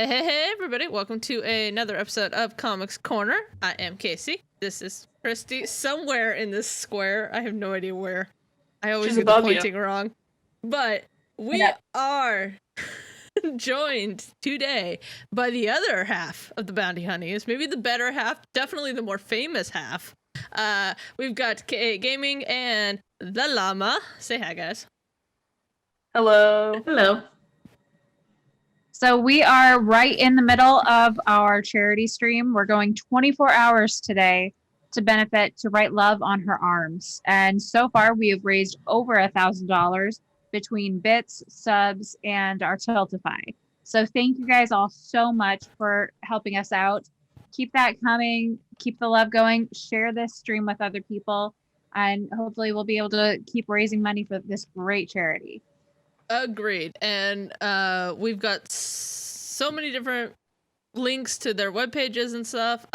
Hey, everybody. Welcome to another episode of Comics Corner. I am Casey. This is Christy. Somewhere in this square. I have no idea where. I always She's get the above you. pointing wrong. But we Yeah. are joined today by the other half of the Bounty Hunnies. Maybe the better half. Definitely the more famous half. We've got K Gaming and the Llama. Say hi, guys. Hello. Hello. So we are right in the middle of our charity stream. We're going 24 hours today to benefit To Write Love on Her Arms. And so far we have raised over $1,000 between bits, subs, and our Tiltify. So thank you guys all so much for helping us out. Keep that coming. Keep the love going. Share this stream with other people. And hopefully we'll be able to keep raising money for this great charity. Agreed. And we've got so many different links to their web pages and stuff.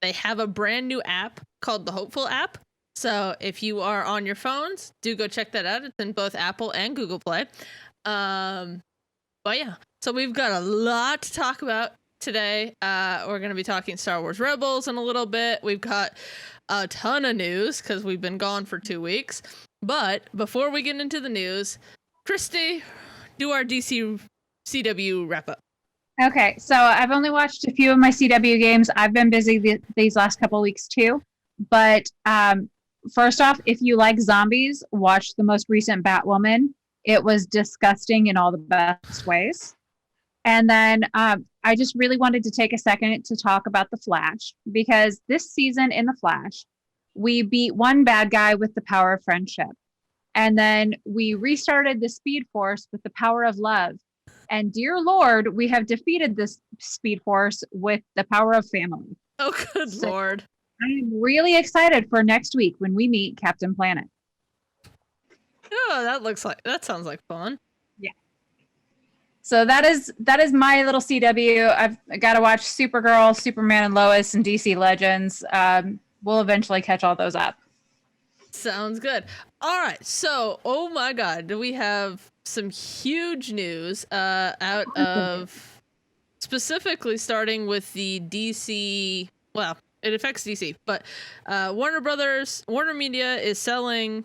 They have a brand new app called the Hopeful app. So if you are on your phones, do go check that out. It's in both Apple and Google Play. But yeah, so we've got a lot to talk about today. We're going to be talking Star Wars Rebels in a little bit. We've got a ton of news because we've been gone for 2 weeks. But before we get into the news, Christy, do our DC CW wrap up. Okay, so I've only watched a few of my CW games. I've been busy these last couple of weeks too. But first off, if you like zombies, watch the most recent Batwoman. It was disgusting in all the best ways. And then I just really wanted to take a second to talk about The Flash, because this season in The Flash, we beat one bad guy with the power of friendship. And then we restarted the Speed Force with the power of love. And dear Lord, we have defeated this Speed Force with the power of family. Oh, good Lord. I'm really excited for next week when we meet Captain Planet. Oh, that sounds like fun. Yeah. So that is my little CW. I've got to watch Supergirl, Superman and Lois, and DC Legends. We'll eventually catch all those up. Sounds good. All right, so oh my God, we have some huge news out of specifically starting with the DC. Well, it affects DC, but Warner Media is selling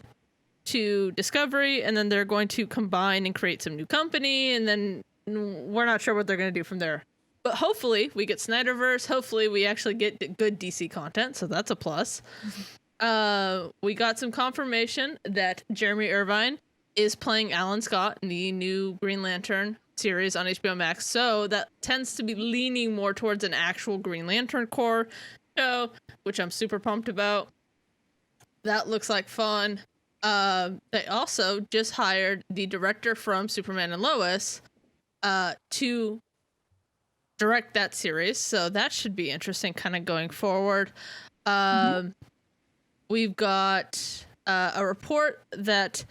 to Discovery, and then they're going to combine and create some new company, and then we're not sure what they're going to do from there. But hopefully we get Snyderverse. Hopefully we actually get good DC content, so that's a plus. We got some confirmation that Jeremy Irvine is playing Alan Scott in the new Green Lantern series on HBO Max, so that tends to be leaning more towards an actual Green Lantern Corps show, which I'm super pumped about. That looks like fun. They also just hired the director from Superman and Lois to direct that series, so that should be interesting kind of going forward. We've got a report that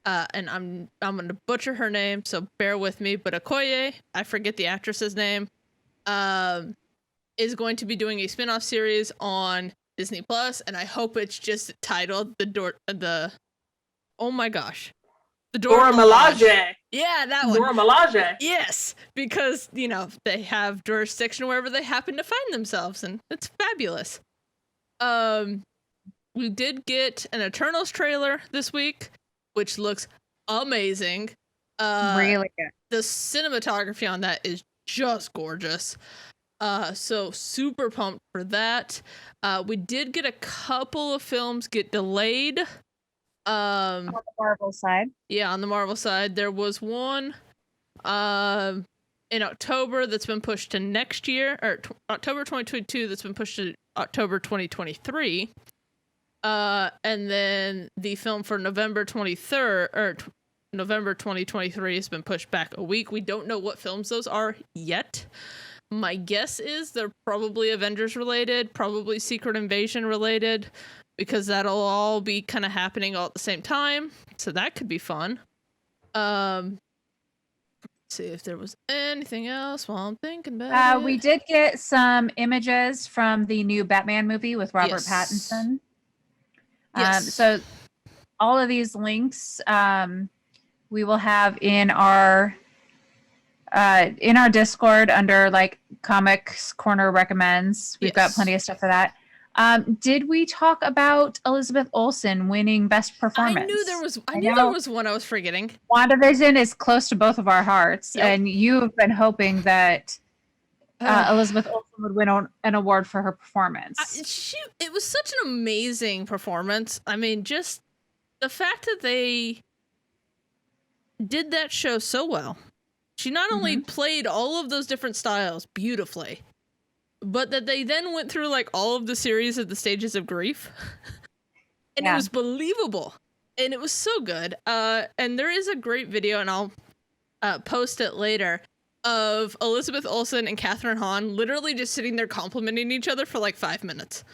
and I'm going to butcher her name, so bear with me, but Okoye, I forget the actress's name, is going to be doing a spin-off series on Disney Plus, and I hope it's just titled oh my gosh. The Dora Milaje. Yeah, that one. Dora Milaje. Yes, because, they have jurisdiction wherever they happen to find themselves, and it's fabulous. We did get an Eternals trailer this week, which looks amazing. Really good. The cinematography on that is just gorgeous. So super pumped for that. We did get a couple of films get delayed. On the Marvel side. Yeah, on the Marvel side. There was one in October that's been pushed to next year, or October 2022 that's been pushed to October 2023. And then the film for November 23rd, or November 2023 has been pushed back a week. We don't know what films those are yet. My guess is they're probably Avengers related, probably Secret Invasion related, because that'll all be kind of happening all at the same time. So that could be fun. Let's see if there was anything else while I'm thinking about it. We did get some images from the new Batman movie with Robert Pattinson. Yes. So all of these links we will have in our in our Discord under like Comics Corner recommends. We've got Yes. plenty of stuff for that. Did we talk about Elizabeth Olsen winning Best Performance? I knew there was one I was forgetting. WandaVision is close to both of our hearts, Yep. and you have been hoping that Elizabeth Olsen would win an award for her performance. It was such an amazing performance. I mean, just the fact that they did that show so well. She not only played all of those different styles beautifully, but that they then went through like all of the series of the stages of grief. And it was believable. And it was so good. And there is a great video, and I'll post it later, of Elizabeth Olsen and Katherine Hahn literally just sitting there complimenting each other for like 5 minutes.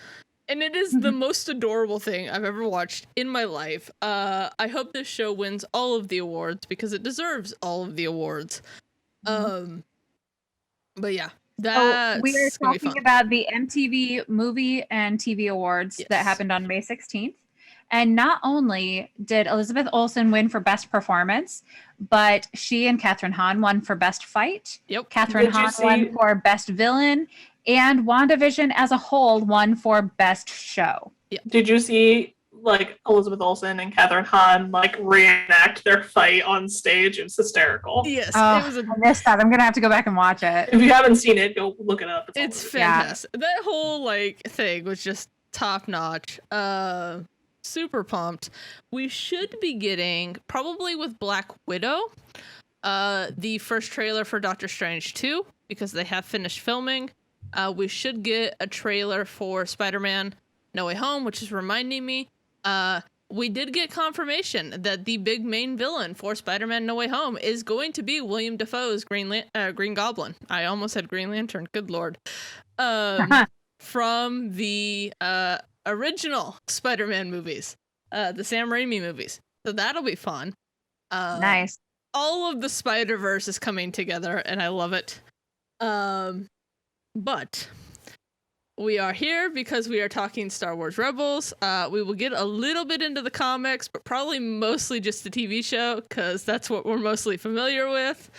And it is the most adorable thing I've ever watched in my life. I hope this show wins all of the awards because it deserves all of the awards. But yeah, we are talking about the MTV Movie and TV Awards that happened on May 16th. And not only did Elizabeth Olsen win for Best Performance, but she and Katherine Hahn won for Best Fight. Yep. Katherine Hahn won for Best Villain, and WandaVision as a whole won for Best Show. Yep. Did you see like Elizabeth Olsen and Katherine Hahn like reenact their fight on stage? It was hysterical. Yes, it was I missed that. I'm gonna have to go back and watch it. If you haven't seen it, go look it up. It's fantastic. That whole like thing was just top notch. Super pumped. We should be getting, probably with Black Widow, the first trailer for Doctor Strange 2, because they have finished filming. We should get a trailer for Spider-Man No Way Home, which is reminding me, we did get confirmation that the big main villain for Spider-Man No Way Home is going to be William Dafoe's Green Goblin. I almost said Green Lantern. Good Lord. From the original Spider-Man movies, the Sam Raimi movies. So that'll be fun. Nice. All of the Spider-Verse is coming together, and I love it. But we are here because we are talking Star Wars Rebels. We will get a little bit into the comics, but probably mostly just the TV show, because that's what we're mostly familiar with.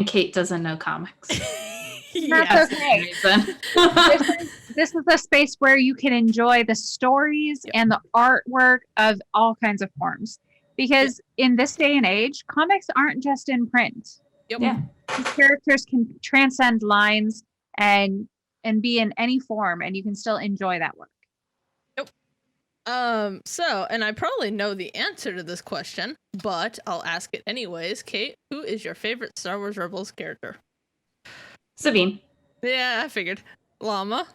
Kate doesn't know comics. That's okay. This is a space where you can enjoy the stories and the artwork of all kinds of forms. Because in this day and age, comics aren't just in print. Yep. Yeah. These characters can transcend lines and be in any form, and you can still enjoy that work. So, and I probably know the answer to this question, but I'll ask it anyways. Kate, who is your favorite Star Wars Rebels character? Sabine. Yeah, I figured. Llama.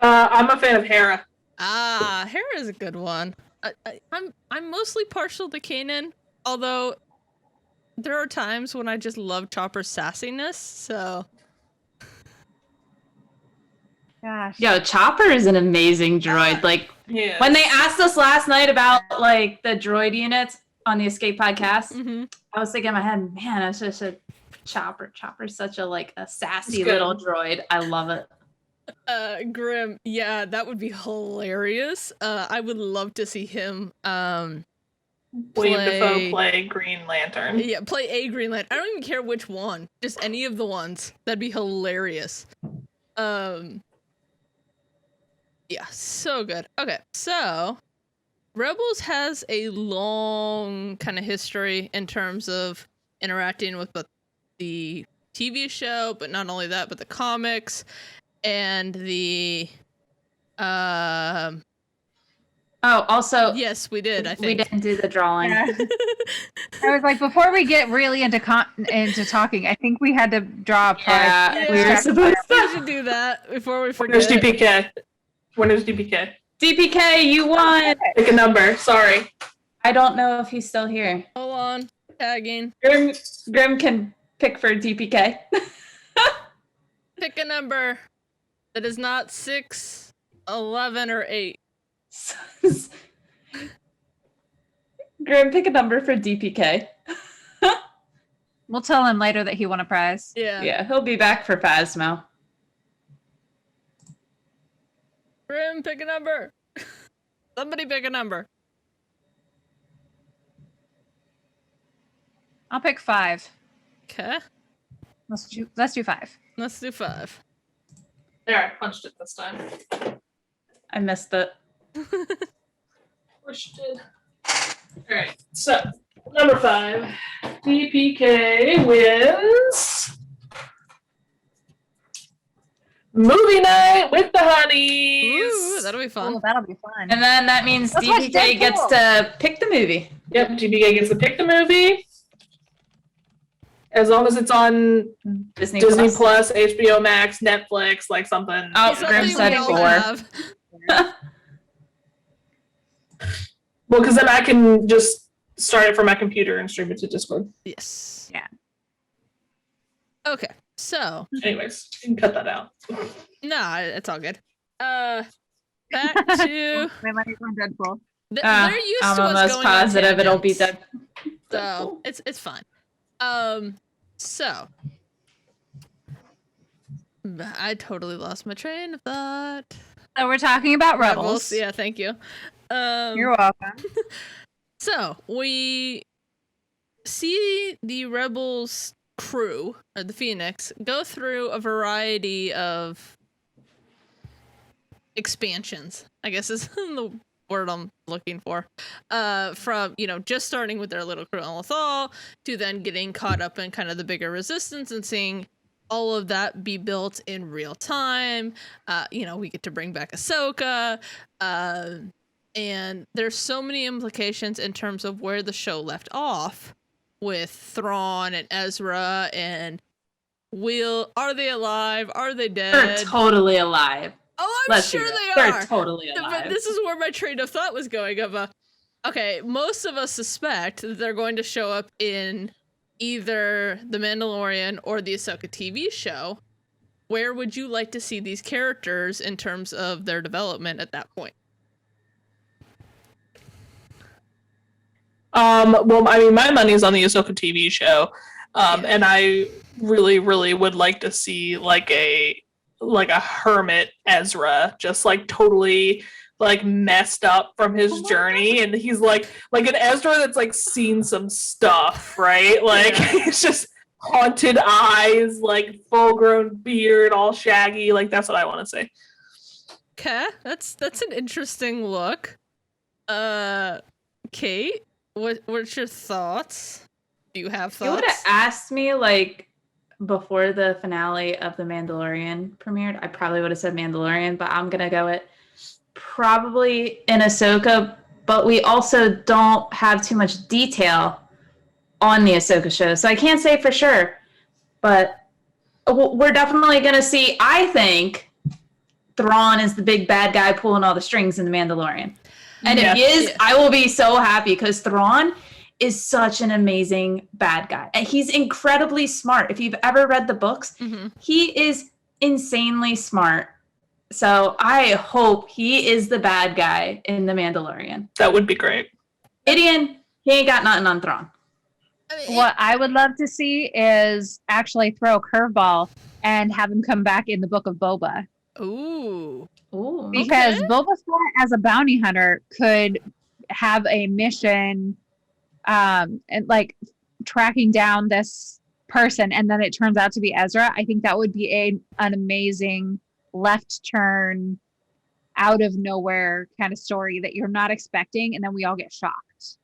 I'm a fan of Hera. Ah, Hera is a good one. I'm mostly partial to Kanan, although there are times when I just love Chopper's sassiness. So, Gosh. Yo, Chopper is an amazing droid. Like Yeah. when they asked us last night about like the droid units on the Escape podcast, I was thinking in my head, man, it's just a Chopper. Chopper's such a like a sassy It's good. little droid. I love it. Grim. Yeah, that would be hilarious. I would love to see him. William play- Dafoe play Green Lantern. Yeah, play a Green Lantern. I don't even care which one. Just any of the ones. That'd be hilarious. Yeah, so good. Okay, so Rebels has a long kind of history in terms of interacting with the TV show, but not only that, but the comics and the Oh, also, yes, we did. I think we didn't do the drawing. Yeah. I was like, before we get really into talking, I think we had to draw a prize. Yeah, we were supposed we to. should do that before we Winners forget. DPK. Winners DPK. DPK, you won. Pick a number. Sorry. I don't know if he's still here. Hold on, tagging. Grim can pick for DPK. Pick a number that is not 6, 11, or 8. Grim, pick a number for DPK. We'll tell him later that he won a prize. Yeah. Yeah, he'll be back for Phasmo. Grim, pick a number. Somebody pick a number. I'll pick 5. Okay. Let's do 5. Let's do 5. There, I punched it this time. I missed it. Wish you did. Alright, so number 5. DPK wins movie night with the Hunnies. Ooh, that'll be fun. Oh, that'll be fun. And then that means Let's watch DPK gets Deadpool. to pick the movie. Yep, DPK gets to pick the movie. As long as it's on Disney, Disney Plus. Plus, HBO Max, Netflix, like something. Oh, Something Grim we said all 4. have. Well, because then I can just start it from my computer and stream it to Discord. Yes. Yeah. Okay. So, Anyways, you can cut that out. no, it's all good. Back to My money's on Deadpool. they're used I'm to us almost going on positive it'll be tangents, dead. So it's fine. So I totally lost my train of thought. So we're talking about Rebels. Yeah, thank you. You're welcome. So we see the Rebels crew, or the Phoenix, go through a variety of expansions, I guess is the word I'm looking for. From, just starting with their little crew on Lothal to then getting caught up in kind of the bigger resistance and seeing all of that be built in real time. We get to bring back Ahsoka. And there's so many implications in terms of where the show left off with Thrawn and Ezra and are they alive? Are they dead? They're totally alive. Oh, I'm Let's sure be real. they are. They're totally But alive. this is where my train of thought was going okay, most of us suspect that they're going to show up in either The Mandalorian or the Ahsoka TV show. Where would you like to see these characters in terms of their development at that point? Well, I mean, my money's on the Ahsoka TV show, and I really, really would like to see like a hermit Ezra, just like totally like messed up from his journey, and he's like an Ezra that's like seen some stuff, right? Like it's just haunted eyes, like full grown beard, all shaggy. Like that's what I want to say. Okay, that's an interesting look. Kate, what's your thoughts? Do you have If you would have thoughts? asked me like before the finale of The Mandalorian premiered, I probably would have said Mandalorian, but I'm gonna go with probably in Ahsoka. But we also don't have too much detail on the Ahsoka show, so I can't say for sure. But we're definitely gonna see. I think Thrawn is the big bad guy pulling all the strings in The Mandalorian. And if he is, I will be so happy because Thrawn is such an amazing bad guy. And he's incredibly smart. If you've ever read the books, he is insanely smart. So I hope he is the bad guy in The Mandalorian. That would be great. Gideon, he ain't got nothing on Thrawn. What I would love to see is actually throw a curveball and have him come back in the Book of Boba. Ooh. Ooh. Because Boba Fett as a bounty hunter could have a mission and like tracking down this person, and then it turns out to be Ezra. I think that would be an amazing left turn, out of nowhere kind of story that you're not expecting, and then we all get shocked.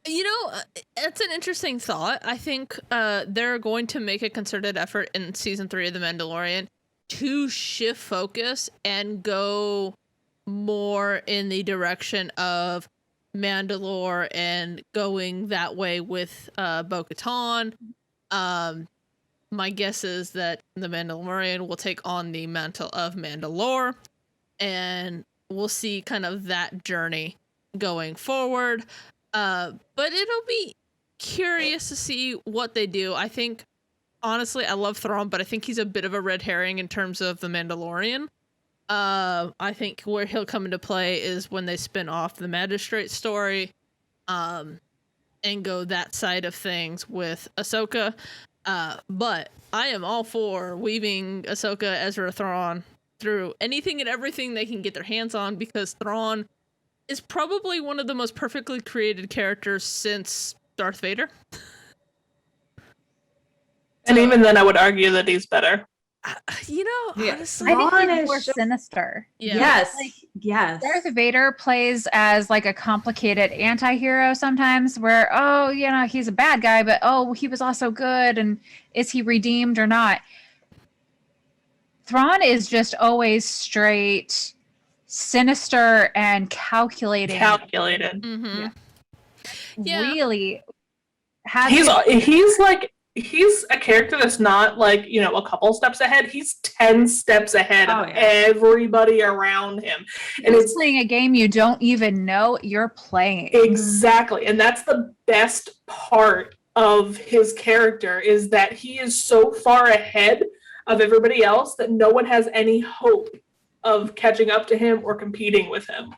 It's an interesting thought. I think they're going to make a concerted effort in season 3 of The Mandalorian to shift focus and go more in the direction of Mandalore and going that way with Bo-Katan. My guess is that the Mandalorian will take on the mantle of Mandalore, and we'll see kind of that journey going forward. But it'll be curious to see what they do. I think, honestly, I love Thrawn, but I think he's a bit of a red herring in terms of the Mandalorian. I think where he'll come into play is when they spin off the Magistrate story, and go that side of things with Ahsoka. But I am all for weaving Ahsoka, Ezra, Thrawn through anything and everything they can get their hands on, because Thrawn is probably one of the most perfectly created characters since Darth Vader. And even then, I would argue that he's better. You know, Yeah. honestly, I think Thrawn he's is more just- sinister. yeah. Yes. Like, Yes. Darth Vader plays as like a complicated anti-hero sometimes where, oh, you know, he's a bad guy, but oh, he was also good, and is he redeemed or not? Thrawn is just always straight sinister and calculating. Calculated. Mm-hmm. Yeah. Really has He's a character that's not like, you know, a couple steps ahead. He's 10 steps ahead Oh, of yeah. everybody around him. And it's it's playing a game you don't even know you're playing. exactly, and that's the best part of his character, is that he is so far ahead of everybody else that no one has any hope of catching up to him or competing with him.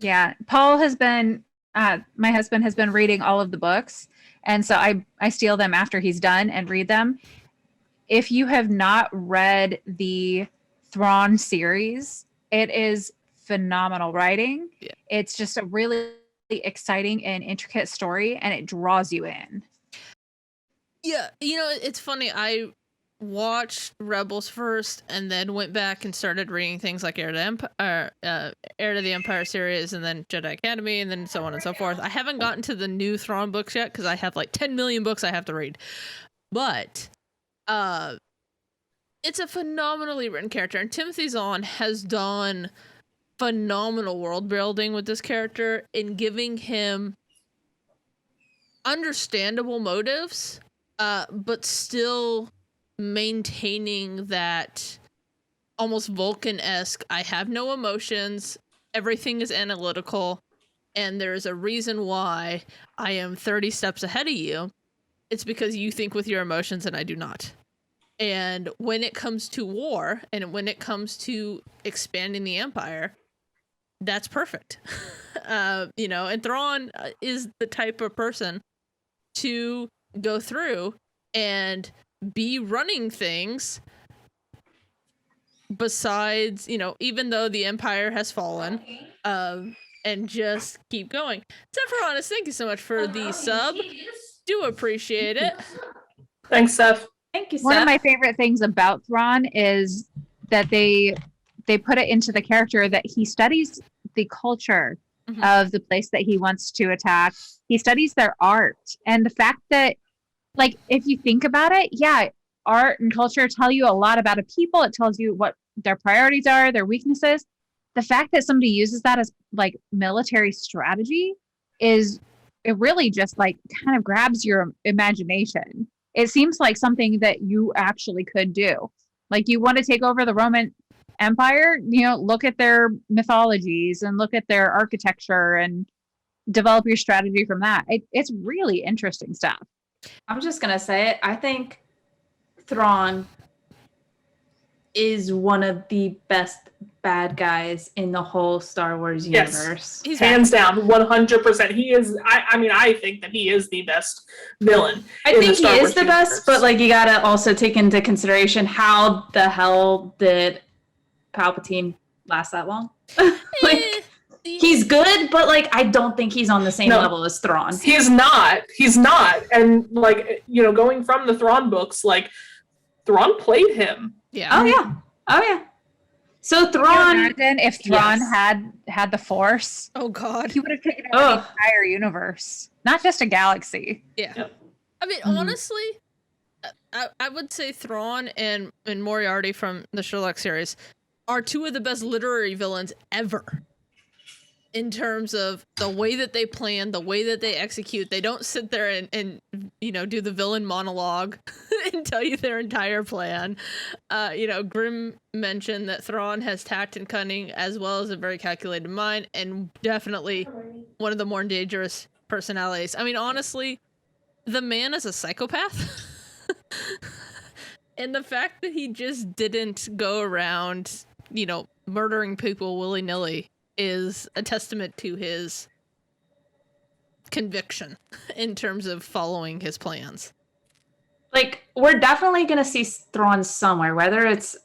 Yeah, Paul has been, my husband has been reading all of the books, and so I steal them after he's done and read them. If you have not read the Thrawn series, it is phenomenal writing. Yeah. It's just a really exciting and intricate story, and it draws you in. Yeah, you know, it's funny. I watched Rebels first, and then went back and started reading things like Heir to the Empire series, and then Jedi Academy, and then so on and so forth. I haven't gotten to the new Thrawn books yet because I have like 10 million books I have to read. But it's a phenomenally written character, and Timothy Zahn has done phenomenal world building with this character in giving him understandable motives, but still maintaining that almost Vulcan-esque, I have no emotions, everything is analytical, and there's a reason why I am 30 steps ahead of you. It's because you think with your emotions and I do not. And when it comes to war, and when it comes to expanding the Empire, that's perfect. You know, and Thrawn is the type of person to go through and be running things besides, you know, even though the Empire has fallen, and just keep going. Sephironis, thank you so much for the sub. Do appreciate it. Thanks, Seth. Thank you, One Seth. of my favorite things about Thrawn is that they put it into the character that he studies the culture Mhm. of the place that he wants to attack. He studies their art, and the fact that, like, if you think about it, yeah, art and culture tell you a lot about a people. It tells you what their priorities are, their weaknesses. The fact that somebody uses that as like military strategy is, it really just like kind of grabs your imagination. It seems like something that you actually could do. Like, you want to take over the Roman Empire, you know, look at their mythologies and look at their architecture and develop your strategy from that. It's really interesting stuff. I'm just gonna say it. I think Thrawn is one of the best bad guys in the whole Star Wars Yes. universe. He's Hands down, 100%. He is, I mean, I think that he is the best villain. I in think the Star he Wars is the best, universe. but like, you gotta also take into consideration how the hell did Palpatine last that long? Like, he's good, but like, I don't think he's on the same No. level as Thrawn. He's not. And like, you know, going from the Thrawn books, like, Thrawn played him. Yeah. Oh yeah, oh yeah. So Can you Thrawn, imagine if Thrawn Yes. had the Force? Oh God. He would have taken over the Ugh. entire universe, not just a galaxy. Yeah. Yep. I mean, Mhm. honestly, I would say Thrawn and Moriarty from the Sherlock series are two of the best literary villains ever. In terms of the way that they plan, the way that they execute. They don't sit there and you know, do the villain monologue and tell you their entire plan. You know, Grimm mentioned that Thrawn has tact and cunning as well as a very calculated mind, and definitely one of the more dangerous personalities. I mean, honestly, the man is a psychopath. And the fact that he just didn't go around, you know, murdering people willy-nilly is a testament to his conviction in terms of following his plans. like, we're definitely gonna see Thrawn somewhere, whether it's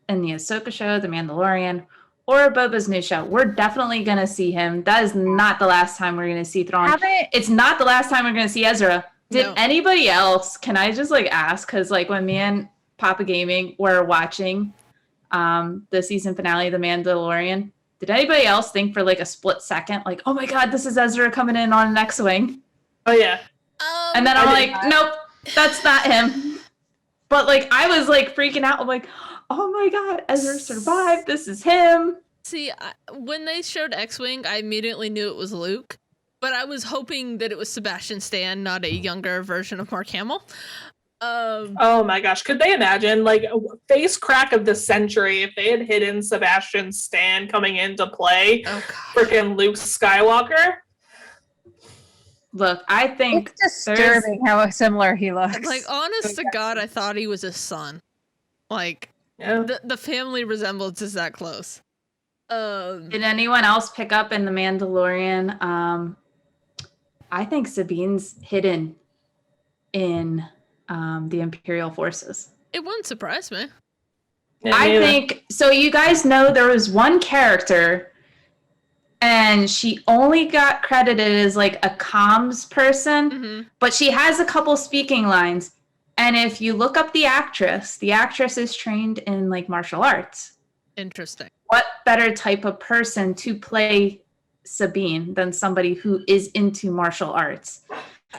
in the Ahsoka show, The Mandalorian, or Boba's new show. We're definitely gonna see him. That is not the last time we're gonna see Thrawn. It's not the last time we're gonna see Ezra. Did anybody else? Can I just like ask? Because like when me and Papa Gaming were watching the season finale of The Mandalorian, did anybody else think for like a split second, like, oh my god, this is Ezra coming in on an X-wing? Oh yeah. And then I'm like, nope, that's not him. But like I was like freaking out. I'm like, oh my god, Ezra survived. This is him. See, when they showed X-wing, I immediately knew it was Luke, but I was hoping that it was Sebastian Stan, not a younger version of Mark Hamill. Oh my gosh, could they imagine like a face crack of the century if they had hidden Sebastian Stan coming into play? Freaking Luke Skywalker. Look, I think it's disturbing how similar he looks. Like, honest to God, I thought he was his son. Like, the family resemblance is that close. Did anyone else pick up in The Mandalorian? I think Sabine's hidden in the Imperial forces. It wouldn't surprise me. Yeah, I think so. You guys know there was one character, and she only got credited as like a comms person, but she has a couple speaking lines. And if you look up the actress is trained in like martial arts. Interesting. What better type of person to play Sabine than somebody who is into martial arts?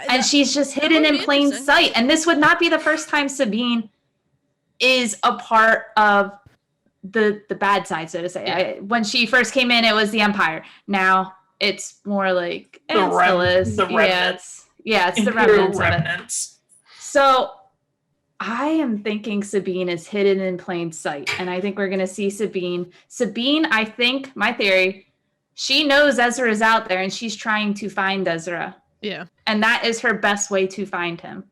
And she's just hidden in plain sight. And this would not be the first time Sabine is a part of the bad side, so to say. Yeah. When she first came in, it was the Empire. Now it's more like the remnants. It's the remnants. So I am thinking Sabine is hidden in plain sight, and I think we're going to see Sabine. Sabine, I think, my theory, she knows Ezra is out there, and she's trying to find Ezra. Yeah. And that is her best way to find him.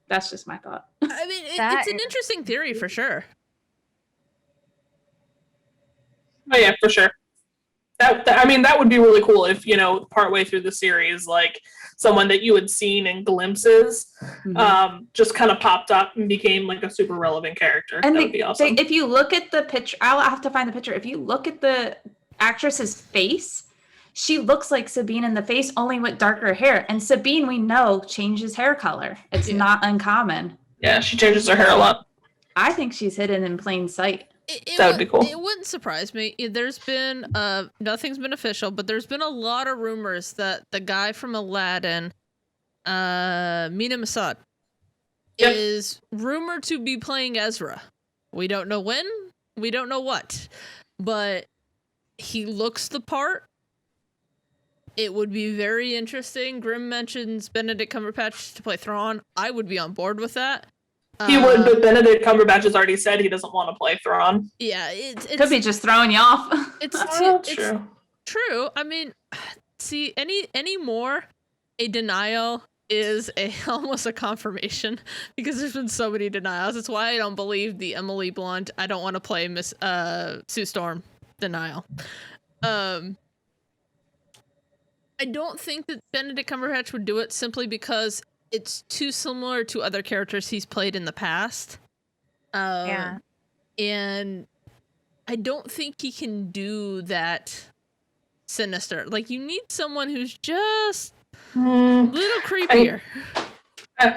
That's just my thought. I mean, it's an interesting theory for sure. Oh yeah, for sure. That would be really cool if, partway through the series, like someone that you had seen in glimpses, just kind of popped up and became like a super relevant character. And that would be awesome. If you look at the picture, I'll have to find the picture. If you look at the actress's face, she looks like Sabine in the face, only with darker hair. And Sabine, we know, changes hair color. It's not uncommon. Yeah, she changes her hair a lot. I think she's hidden in plain sight. That would be cool. It wouldn't surprise me. There's been nothing's been official, but there's been a lot of rumors that the guy from Aladdin, Mina Masad, is rumored to be playing Ezra. We don't know when, we don't know what, but he looks the part. It would be very interesting. Grimm mentions Benedict Cumberbatch to play Thrawn. I would be on board with that. He would, but Benedict Cumberbatch has already said he doesn't want to play Thrawn. Yeah, it could be just throwing you off. It's true. I mean, see, any more, a denial is almost a confirmation, because there's been so many denials. It's why I don't believe the Emily Blunt, I don't want to play Miss Sue Storm denial. I don't think that Benedict Cumberbatch would do it simply because it's too similar to other characters he's played in the past. And I don't think he can do that sinister. Like, you need someone who's just a little creepier.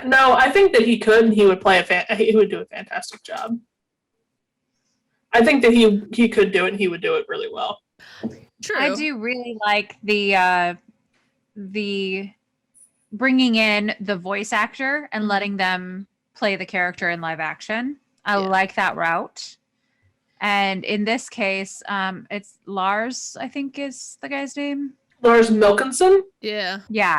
No, I think that he could, and he would he would do a fantastic job. I think that he could do it, and he would do it really well. True. I do really like the bringing in the voice actor and letting them play the character in live action. I like that route. And in this case, it's Lars, I think is the guy's name. Lars Milkinson? Yeah. Yeah.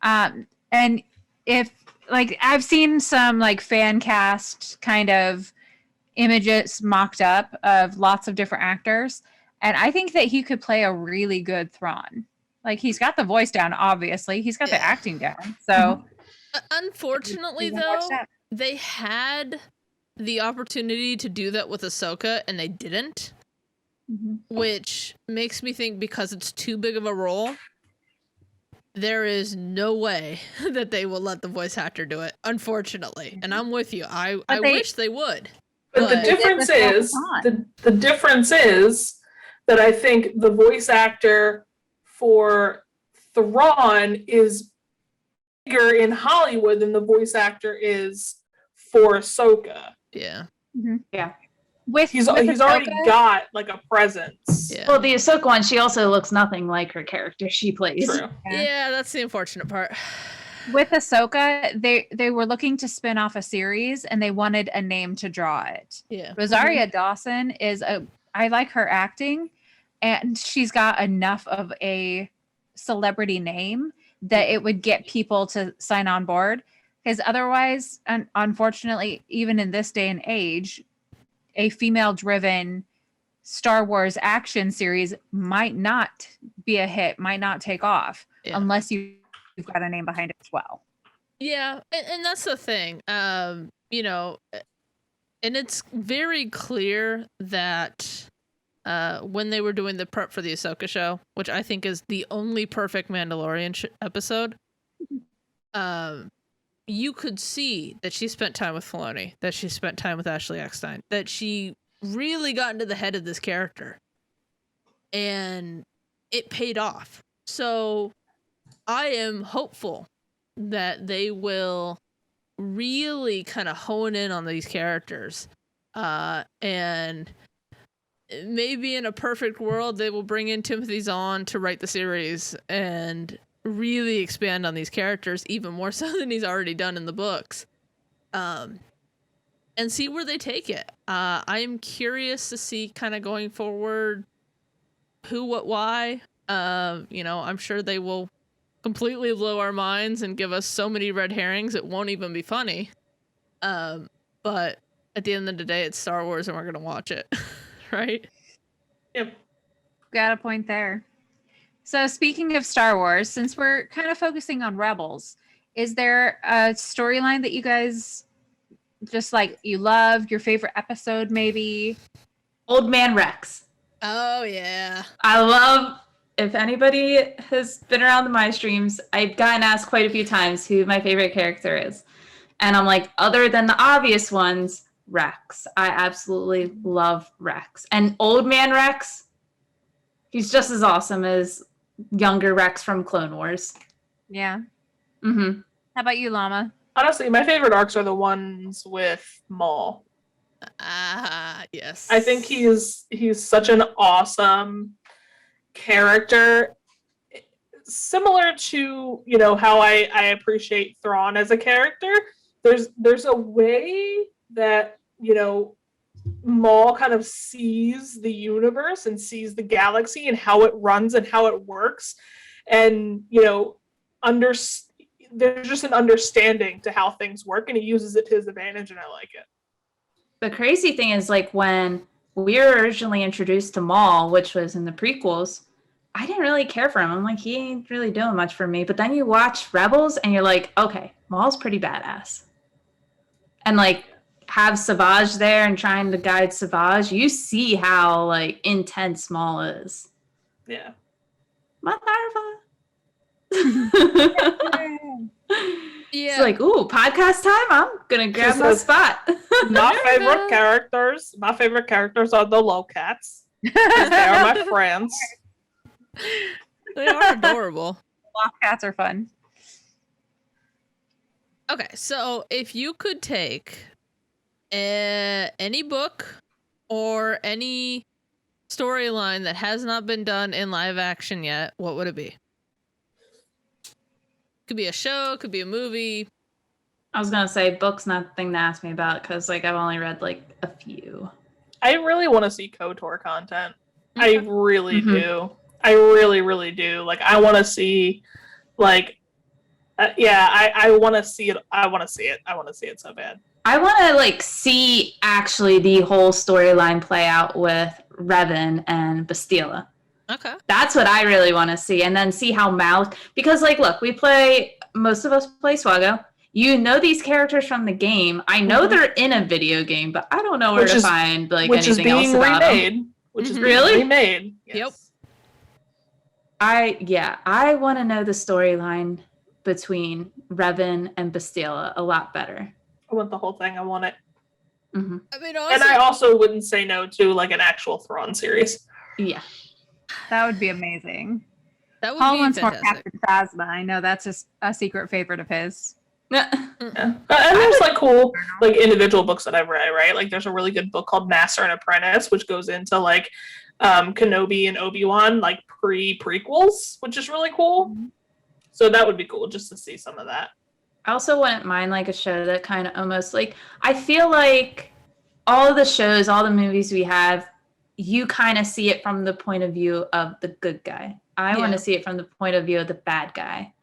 And if, like, I've seen some, like, fan cast kind of images mocked up of lots of different actors, and I think that he could play a really good Thrawn. Like, he's got the voice down, obviously. He's got the acting down. So, unfortunately, though, they had the opportunity to do that with Ahsoka, and they didn't. Which makes me think, because it's too big of a role, there is no way that they will let the voice actor do it, unfortunately. And I'm with you. I wish they would. But the But- difference They did with is Thrawn. the difference is that I think the voice actor for Thrawn is bigger in Hollywood than the voice actor is for Ahsoka. Yeah. With He's Ahsoka, already got like a presence. Yeah. Well, the Ahsoka one, she also looks nothing like her character she plays. True. Yeah, that's the unfortunate part. with Ahsoka, they were looking to spin off a series and they wanted a name to draw it. Yeah. Rosaria Dawson I like her acting, and she's got enough of a celebrity name that it would get people to sign on board. Because otherwise, unfortunately, even in this day and age, a female-driven Star Wars action series might not be a hit, might not take off Yeah. unless you've got a name behind it as well. Yeah, and that's the thing. You know, and it's very clear that when they were doing the prep for the Ahsoka show, which I think is the only perfect Mandalorian episode, you could see that she spent time with Filoni, that she spent time with Ashley Eckstein, that she really got into the head of this character, and it paid off. So I am hopeful that they will really kind of hone in on these characters, and maybe in a perfect world they will bring in Timothy Zahn to write the series and really expand on these characters even more so than he's already done in the books, and see where they take it. I'm curious to see kind of going forward who, what, why. You know, I'm sure they will completely blow our minds and give us so many red herrings it won't even be funny. But at the end of the day, it's Star Wars and we're gonna watch it. Right? Yep. Got a point there. So speaking of Star Wars, since we're kind of focusing on Rebels, is there a storyline that you guys just like you loved, your favorite episode maybe? Old Man Rex. Oh yeah. I love, if anybody has been around my streams, I've gotten asked quite a few times who my favorite character is. And I'm like, other than the obvious ones, Rex. I absolutely love Rex. And Old Man Rex, he's just as awesome as younger Rex from Clone Wars. Yeah. Mm-hmm. How about you, Llama? Honestly, my favorite arcs are the ones with Maul. Yes. I think he's such an awesome character. Similar to, you know, how I appreciate Thrawn as a character. There's a way that, you know, Maul kind of sees the universe and sees the galaxy and how it runs and how it works. And, you know, there's just an understanding to how things work, and he uses it to his advantage, and I like it. The crazy thing is, like, when we were originally introduced to Maul, which was in the prequels, I didn't really care for him. I'm like, he ain't really doing much for me. But then you watch Rebels and you're like, okay, Maul's pretty badass. And like have Savage there and trying to guide Savage, you see how like intense Maul is. Yeah. Minerva. Yeah. It's like, ooh, podcast time. I'm gonna grab She my says, spot. My favorite characters are the Lowcats. 'Cause they are my friends. They are adorable. Cats are fun. Okay, so if you could take any book or any storyline that has not been done in live action yet, what would it be? Could be a show, could be a movie. I was gonna say book's not the thing to ask me about because like I've only read like a few. I really want to see KOTOR content. I really Mhm. do. I really, really do. Like, I want to see, like, I want to see it. I want to see it. I want to see it so bad. I want to like see actually the whole storyline play out with Revan and Bastila. Okay. That's what I really want to see, and then see how Malik. Because like, look, most of us play Swaggo. You know these characters from the game. I know they're in a video game, but I don't know where to find like Which is anything else being about remade. them. Which is Really? being remade. Yes. I want to know the storyline between Revan and Bastila a lot better. I want the whole thing. I want it. Hmm. I mean, And honestly, I also wouldn't say no to like an actual Thrawn series. Yeah. That would be amazing. that would Paul be wants more fantastic. Captain Phasma. I know that's a secret favorite of his. Yeah. And there's like cool like individual books that I've read, right? Like there's a really good book called Master and Apprentice, which goes into like Kenobi and Obi-Wan like prequels, which is really cool. So that would be cool just to see some of that. I also wouldn't mind like a show that kind of almost like, I feel like all of the shows, all the movies we have, you kind of see it from the point of view of the good guy. I want Yeah. to see it from the point of view of the bad guy.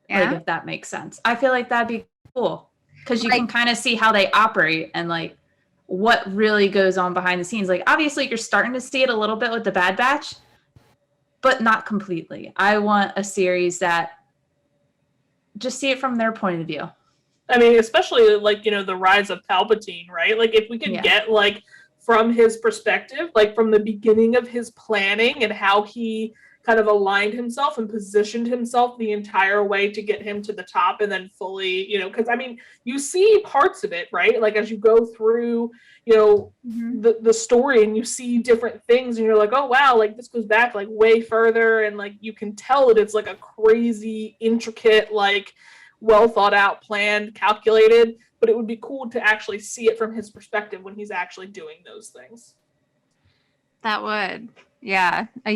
Yeah. Like, if that makes sense. I feel like that'd be cool because you Like- can kind of see how they operate and like what really goes on behind the scenes. Like, obviously, you're starting to see it a little bit with the Bad Batch, but not completely. I want a series that just see it from their point of view. I mean, especially like, you know, the rise of Palpatine, right? Like if we could Yeah. get like from his perspective, like from the beginning of his planning and how he kind of aligned himself and positioned himself the entire way to get him to the top and then fully, you know, because I mean, you see parts of it, right? Like as you go through, you know, the story and you see different things and you're like, oh wow, like this goes back like way further and like you can tell that it's like a crazy, intricate, like well thought out, planned, calculated, but it would be cool to actually see it from his perspective when he's actually doing those things. That would. Yeah. A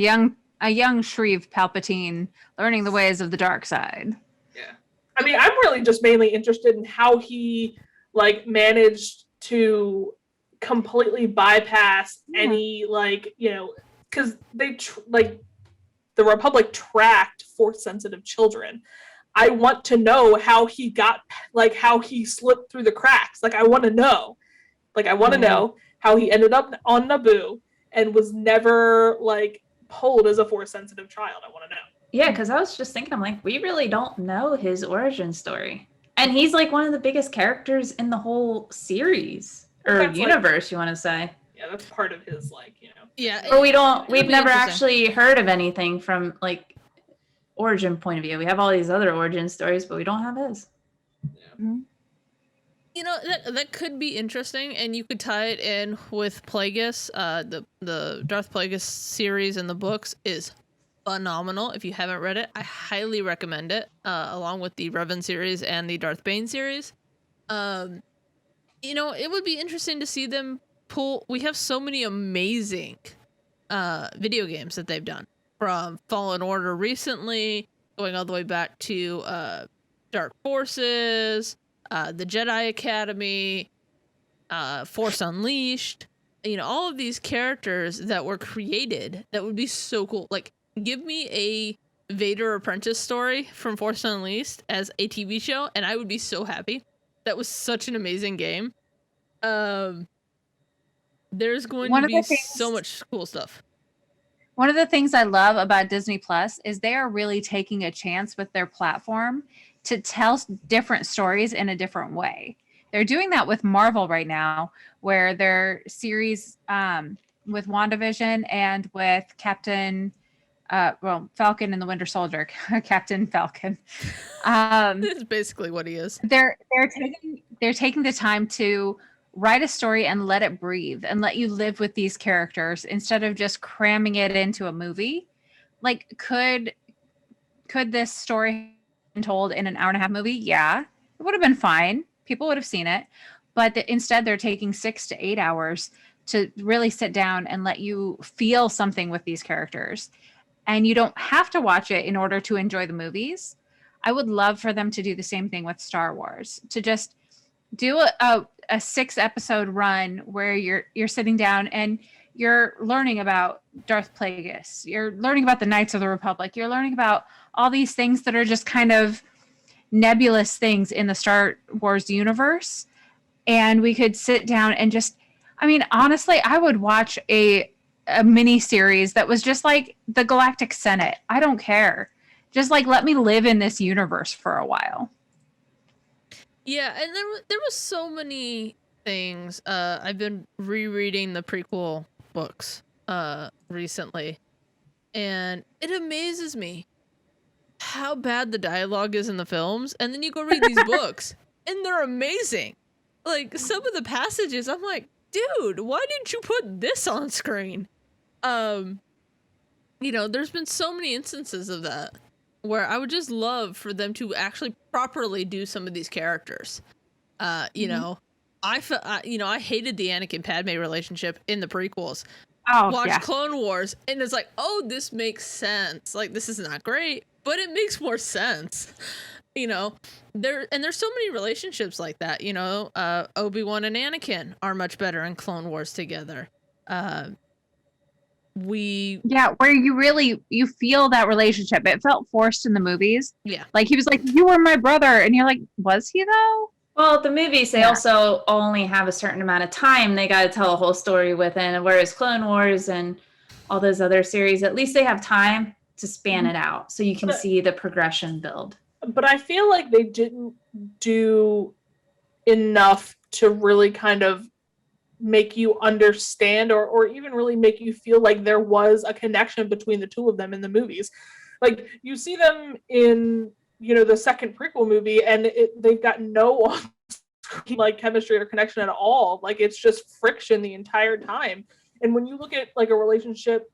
young Shreve Palpatine learning the ways of the dark side. Yeah. I mean, I'm really just mainly interested in how he like managed to completely bypass any like, you know, because they like the Republic tracked force sensitive children. I want to know how he got, like, how he slipped through the cracks. Like, I want to know. Like, I want to know how he ended up on Naboo and was never, like, pulled as a force-sensitive child. I want to know. Yeah, because I was just thinking, I'm like, we really don't know his origin story. And he's, like, one of the biggest characters in the whole series. Or That's, universe, like, you want to say. Yeah, that's part of his, like, you know. Yeah. Or we've it'll be never interesting. actually heard of anything from, like, origin point of view. We have all these other origin stories, but we don't have his. Yeah. You know, that could be interesting, and you could tie it in with Plagueis. The Darth Plagueis series in the books is phenomenal. If you haven't read it, I highly recommend it, along with the Revan series and the Darth Bane series. You know, it would be interesting to see them pull. We have so many amazing video games that they've done, from Fallen Order recently, going all the way back to Dark Forces, the Jedi Academy, Force Unleashed. You know, all of these characters that were created that would be so cool. Like, give me a Vader Apprentice story from Force Unleashed as a TV show, and I would be so happy. That was such an amazing game. There's going to be so much cool stuff. One of the things I love about Disney Plus is they are really taking a chance with their platform to tell different stories in a different way. They're doing that with Marvel right now, where their series with WandaVision and with Falcon and the Winter Soldier, Captain Falcon. It's basically what he is. They're taking the time to write a story and let it breathe and let you live with these characters instead of just cramming it into a movie. Like, could this story have been told in an hour and a half movie? Yeah, it would have been fine. People would have seen it. But instead, they're taking 6 to 8 hours to really sit down and let you feel something with these characters. And you don't have to watch it in order to enjoy the movies. I would love for them to do the same thing with Star Wars, to just do a 6-episode run where you're sitting down and you're learning about Darth Plagueis. You're learning about the Knights of the Republic. You're learning about all these things that are just kind of nebulous things in the Star Wars universe. And we could sit down and just, I mean, honestly, I would watch a mini series that was just like the Galactic Senate. I don't care. Just like, let me live in this universe for a while. Yeah, and there was so many things. I've been rereading the prequel books recently, and it amazes me how bad the dialogue is in the films, and then you go read these books, and they're amazing. like some of the passages, I'm like, dude, why didn't you put this on screen? You know, there's been so many instances of that where I would just love for them to actually properly do some of these characters. You know, I hated the Anakin Padme relationship in the prequels. Oh, Watch yeah. Clone Wars, and it's like, oh, this makes sense. Like, this is not great, but it makes more sense. You know, there's so many relationships like that. You know, Obi-Wan and Anakin are much better in Clone Wars together. Yeah, where you feel that relationship. It felt forced in the movies. Yeah. Like he was like, "You were my brother," and you're like, "Was he though?" Well, the movies, they Yeah. also only have a certain amount of time they got to tell a whole story within, whereas Clone Wars and all those other series, at least they have time to span it out so you can see the progression build. But I feel like they didn't do enough to really kind of make you understand or even really make you feel like there was a connection between the two of them in the movies. Like, you see them in, you know, the second prequel movie, and they've got no like chemistry or connection at all. Like, it's just friction the entire time. And when you look at like a relationship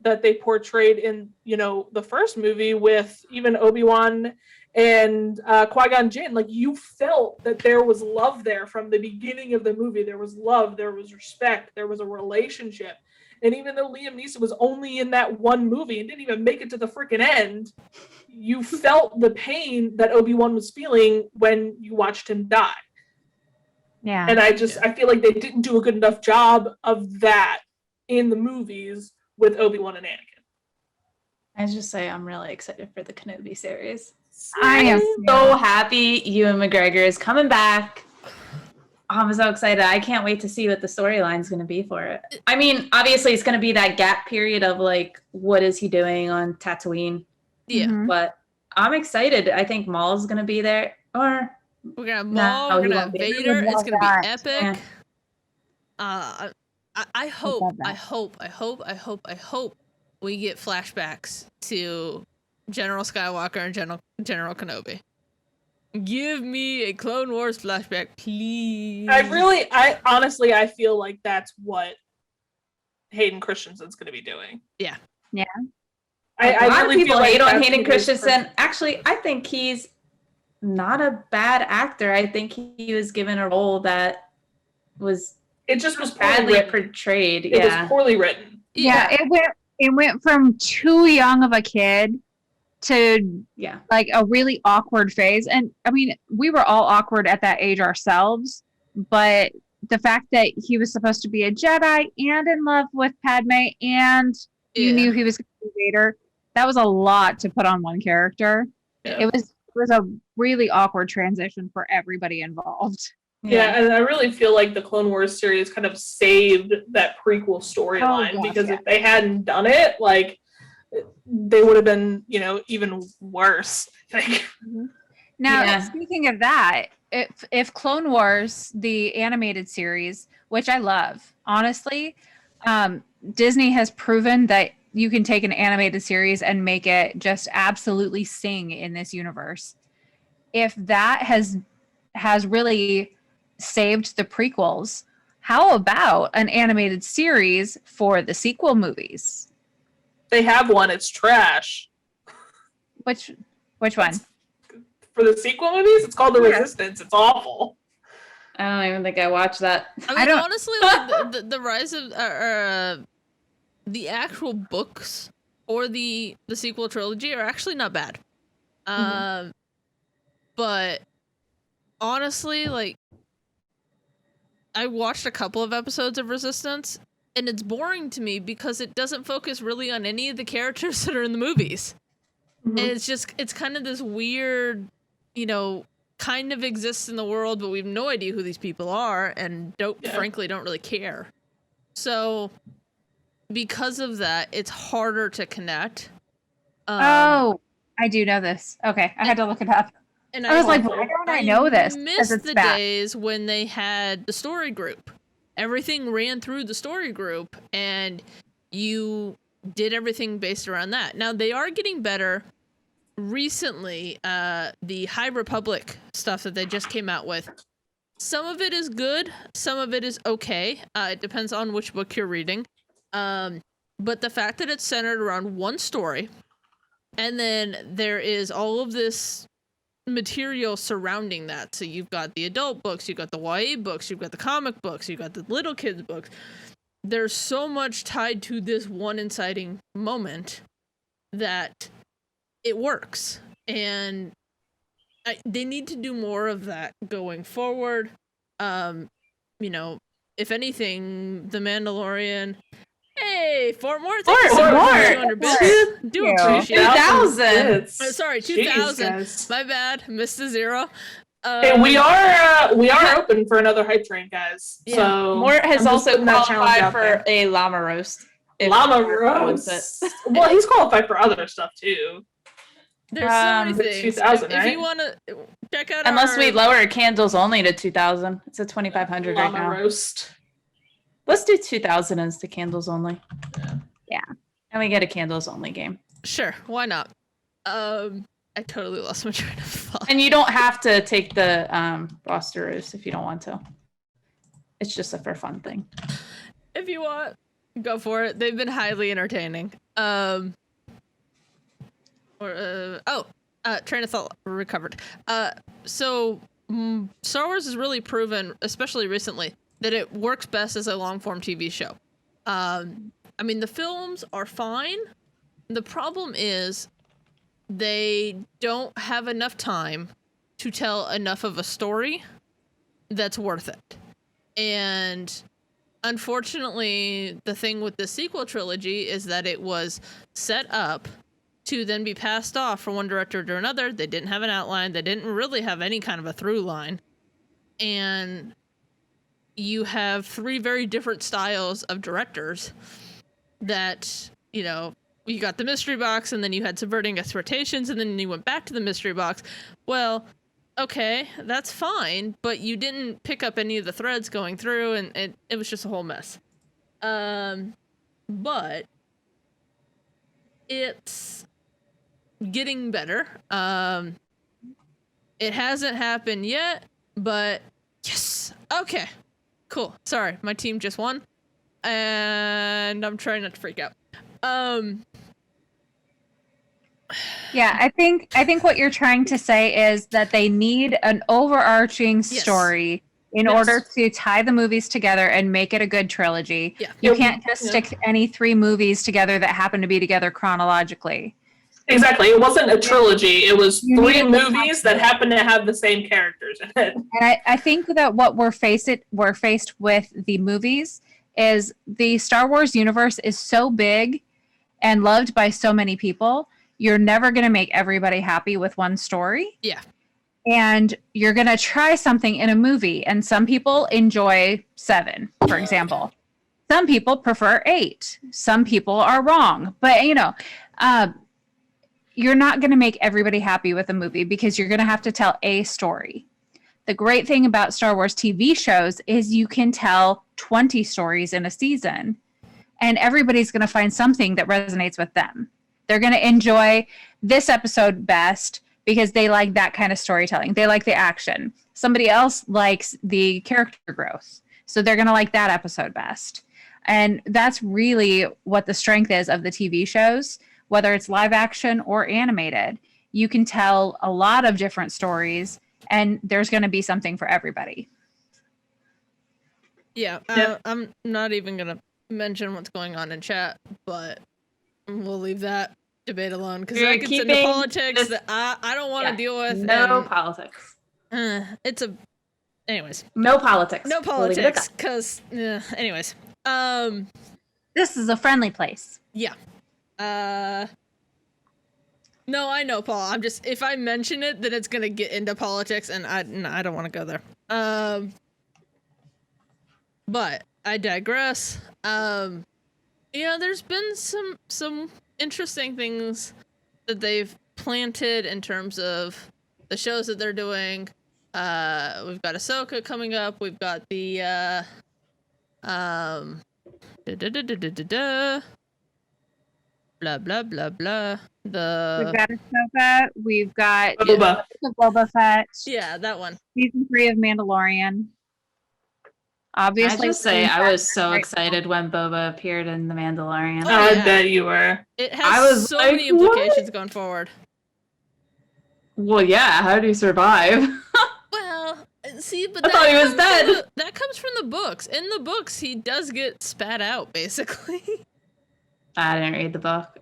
that they portrayed in, you know, the first movie with even Obi-Wan and Qui-Gon Jinn, like, you felt that there was love there from the beginning of the movie. There was love, there was respect, there was a relationship. And even though Liam Neeson was only in that one movie and didn't even make it to the freaking end, you felt the pain that Obi-Wan was feeling when you watched him die. Yeah. And I feel like they didn't do a good enough job of that in the movies with Obi-Wan and Anakin. I just say I'm really excited for the Kenobi series. I am So happy Ewan McGregor is coming back. I'm so excited. I can't wait to see what the storyline is going to be for it. I mean, obviously it's going to be that gap period of like, what is he doing on Tatooine? Yeah. Mhm. But I'm excited. I think Maul's going to be there. Or We're gonna have No, Maul, he we're gonna won't have be. Vader. It's gonna Love be that. epic. Yeah. I hope, love that. I hope we get flashbacks to General Skywalker and General Kenobi. Give me a Clone Wars flashback, please. I honestly feel like that's what Hayden Christensen's going to be doing. Yeah. Yeah. A lot of people hate on Hayden that's Christensen. Actually, I think he's not a bad actor. I think he was given a role that was It just was poorly badly written. portrayed. It was poorly written. Yeah, it went from too young of a kid to Yeah. like a really awkward phase. And I mean, we were all awkward at that age ourselves, but the fact that he was supposed to be a Jedi and in love with Padme and you knew he was going to be Vader, that was a lot to put on one character. Yeah. It was a really awkward transition for everybody involved. Yeah, and I really feel like the Clone Wars series kind of saved that prequel storyline gosh, because yeah. if they hadn't done it, like, they would have been, you know, even worse, I think. Now, Yeah. speaking of that, if Clone Wars, the animated series, which I love, honestly, Disney has proven that you can take an animated series and make it just absolutely sing in this universe. If that has really saved the prequels, how about an animated series for the sequel movies? They have one, it's trash. Which one? For the sequel movies, it's called The Yeah. Resistance. It's awful. I don't even think I watched that. I mean, don't- honestly, like the rise of the actual books or the sequel trilogy are actually not bad. But honestly, like, I watched a couple of episodes of Resistance, and it's boring to me because it doesn't focus really on any of the characters that are in the movies. Mhm. And it's kind of this weird, you know, kind of exists in the world, but we have no idea who these people are and frankly don't really care. So because of that, it's harder to connect. Oh, I do know this. Okay, I had to look it up. And I was like, why don't I know this? 'Cause Missed it's the bad. days when they had the story group. Everything ran through the story group, and you did everything based around that. Now they are getting better. Recently, the High Republic stuff that they just came out with some of it is good, some of it is okay. It depends on which book you're reading. But the fact that it's centered around one story, and then there is all of this material surrounding that. So you've got the adult books, you've got the YA books, you've got the comic books, you've got the little kids books. There's so much tied to this one inciting moment that it works. And they need to do more of that going forward. You know, if anything, The Mandalorian. Hey, Fort More. Fort More. 200 bits. Do appreciate it. 2000. Sorry, 2000. My bad. Missed a zero. Hey, we are open for another hype train, guys. Yeah. So Mort has I'm just also putting that challenge qualified out for there. a llama roast. if Llama Mort wants roast. it. Well, he's qualified for other stuff too. There's so many But things. 2000, if right? you want to check out Unless our, we lower candles only to 2000. It's a 2500 right Llama now. roast. Let's do 2000 as the candles only. Yeah. And we get a candles only game. Sure, why not? I totally lost my train of thought. And you don't have to take the roster roast if you don't want to. It's just a for fun thing. If you want, go for it. They've been highly entertaining. Train of thought recovered. So Star Wars has really proven, especially recently, that it works best as a long-form TV show. I mean, the films are fine. The problem is they don't have enough time to tell enough of a story that's worth it. And unfortunately, the thing with the sequel trilogy is that it was set up to then be passed off from one director to another. They didn't have an outline. They didn't really have any kind of a through line. And you have three very different styles of directors that, you know, you got the mystery box, and then you had subverting expectations, and then you went back to the mystery box. Well, okay, that's fine, but you didn't pick up any of the threads going through, and it was just a whole mess. But it's getting better. It hasn't happened yet, but yes. Okay, cool. Sorry, my team just won, and I'm trying not to freak out. Yeah, I think what you're trying to say is that they need an overarching Yes. story in Yes. order to tie the movies together and make it a good trilogy. Yeah. You Yep. can't just Yeah. stick any three movies together that happen to be together chronologically. Exactly. It wasn't a trilogy. It was You three needed to movies that happened to have the same characters in it. And I think that what we're faced with the movies is the Star Wars universe is so big and loved by so many people. You're never going to make everybody happy with one story. Yeah. And you're going to try something in a movie. And some people enjoy 7, for example. Some people prefer 8. Some people are wrong. But, you're not going to make everybody happy with a movie because you're going to have to tell a story. The great thing about Star Wars TV shows is you can tell 20 stories in a season, and everybody's going to find something that resonates with them. They're going to enjoy this episode best because they like that kind of storytelling. They like the action. Somebody else likes the character growth, so they're going to like that episode best. And that's really what the strength is of the TV shows, whether it's live action or animated. You can tell a lot of different stories, and there's going to be something for everybody. Yeah, Yep. I'm not even gonna mention what's going on in chat, but we'll leave that debate alone because We're that gets into keeping politics this- that I don't want to Yeah, deal with. No and, politics. it's a, anyways, No politics. no We'll leave it at politics because, anyways, This is a friendly place. yeah, no, I know, Paul. I'm just, if I mention it, then it's gonna get into politics, and I don't want to go there. But I digress. There's been some interesting things that they've planted in terms of the shows that they're doing. We've got Ahsoka coming up. We've got the blah blah blah blah. We've The got Ahsoka. We've got Boba. Boba Fett. yeah, that one. Season 3 of Mandalorian. I Obviously, just say I was so excited when Boba appeared in The Mandalorian. Oh, I yeah. bet you were. It I has was so like, many implications going forward. Well, yeah, how do you survive? Well, see, but I thought he was comes from dead. that comes from the books. In the books, he does get spat out, basically. I didn't read the book.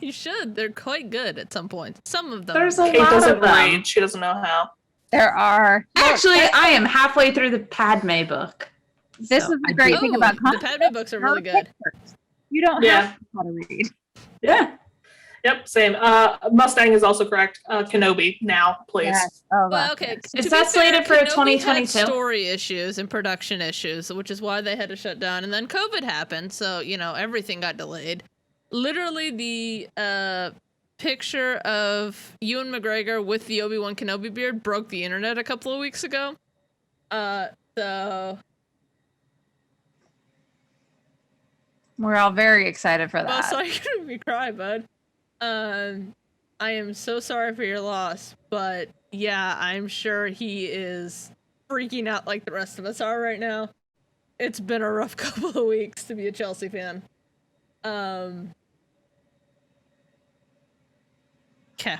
You should. They're quite good at some point. Some of them. There's a Kate lot doesn't of them. read. She doesn't know how. there are. Actually, I am halfway through the Padme book. This So is the I great do- thing about the comic Padme books are really good. pictures. You don't Yeah. have to know how to read. Yeah. Yep, same. Mustang is also correct. Kenobi now, please. Yes. Oh, Well, God, okay. yes. Is that slated for Kenobi had 2022? story issues and production issues, which is why they had to shut down. And then COVID happened, so everything got delayed. Literally, the picture of Ewan McGregor with the Obi-Wan Kenobi beard broke the internet a couple of weeks ago. So We're all very excited for that. well, sorry to make me cry, bud. I am so sorry for your loss, but yeah, I'm sure he is freaking out like the rest of us are right now. It's been a rough couple of weeks to be a Chelsea fan. Okay.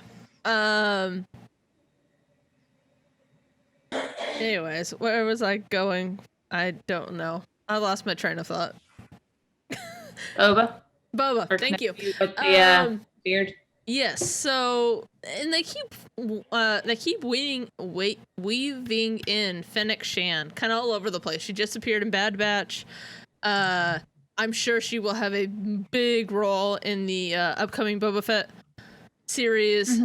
Anyways, where was I going? I don't know. I lost my train of thought. Boba. Boba, Or thank you. Kenobi with the beard. Yes, so and they keep weaving in Fennec Shan kind of all over the place. She just appeared in Bad Batch. I'm sure she will have a big role in the upcoming Boba Fett series.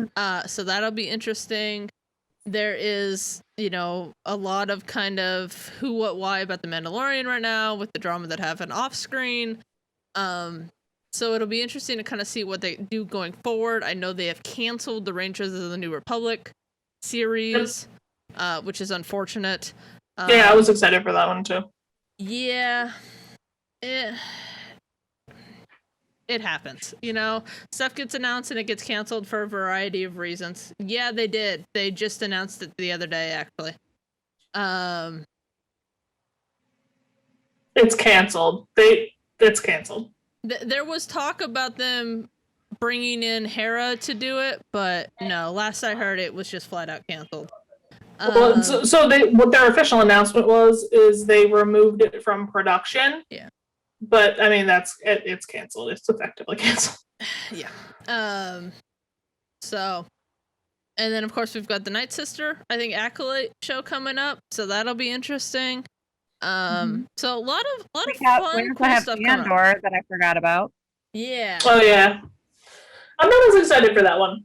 So that'll be interesting. There is, a lot of kind of who, what, why about the Mandalorian right now with the drama that happened off screen. So it'll be interesting to kind of see what they do going forward. I know they have canceled the Rangers of the New Republic series, which is unfortunate. Yeah, I was excited for that one too. Yeah, it happens. Stuff gets announced and it gets canceled for a variety of reasons. Yeah, they did. They just announced it the other day, actually. It's canceled. It's canceled. There was talk about them bringing in Hera to do it, but no. Last I heard, it was just flat out canceled. Well, so what their official announcement is they removed it from production. Yeah. But I mean, it's canceled. It's effectively canceled. Yeah. So, and then of course we've got the Night Sister, I think Acolyte show coming up, so that'll be interesting. So a lot of fun, cool stuff coming up. Andor that I forgot about. Yeah. Oh yeah, I'm not as excited for that one.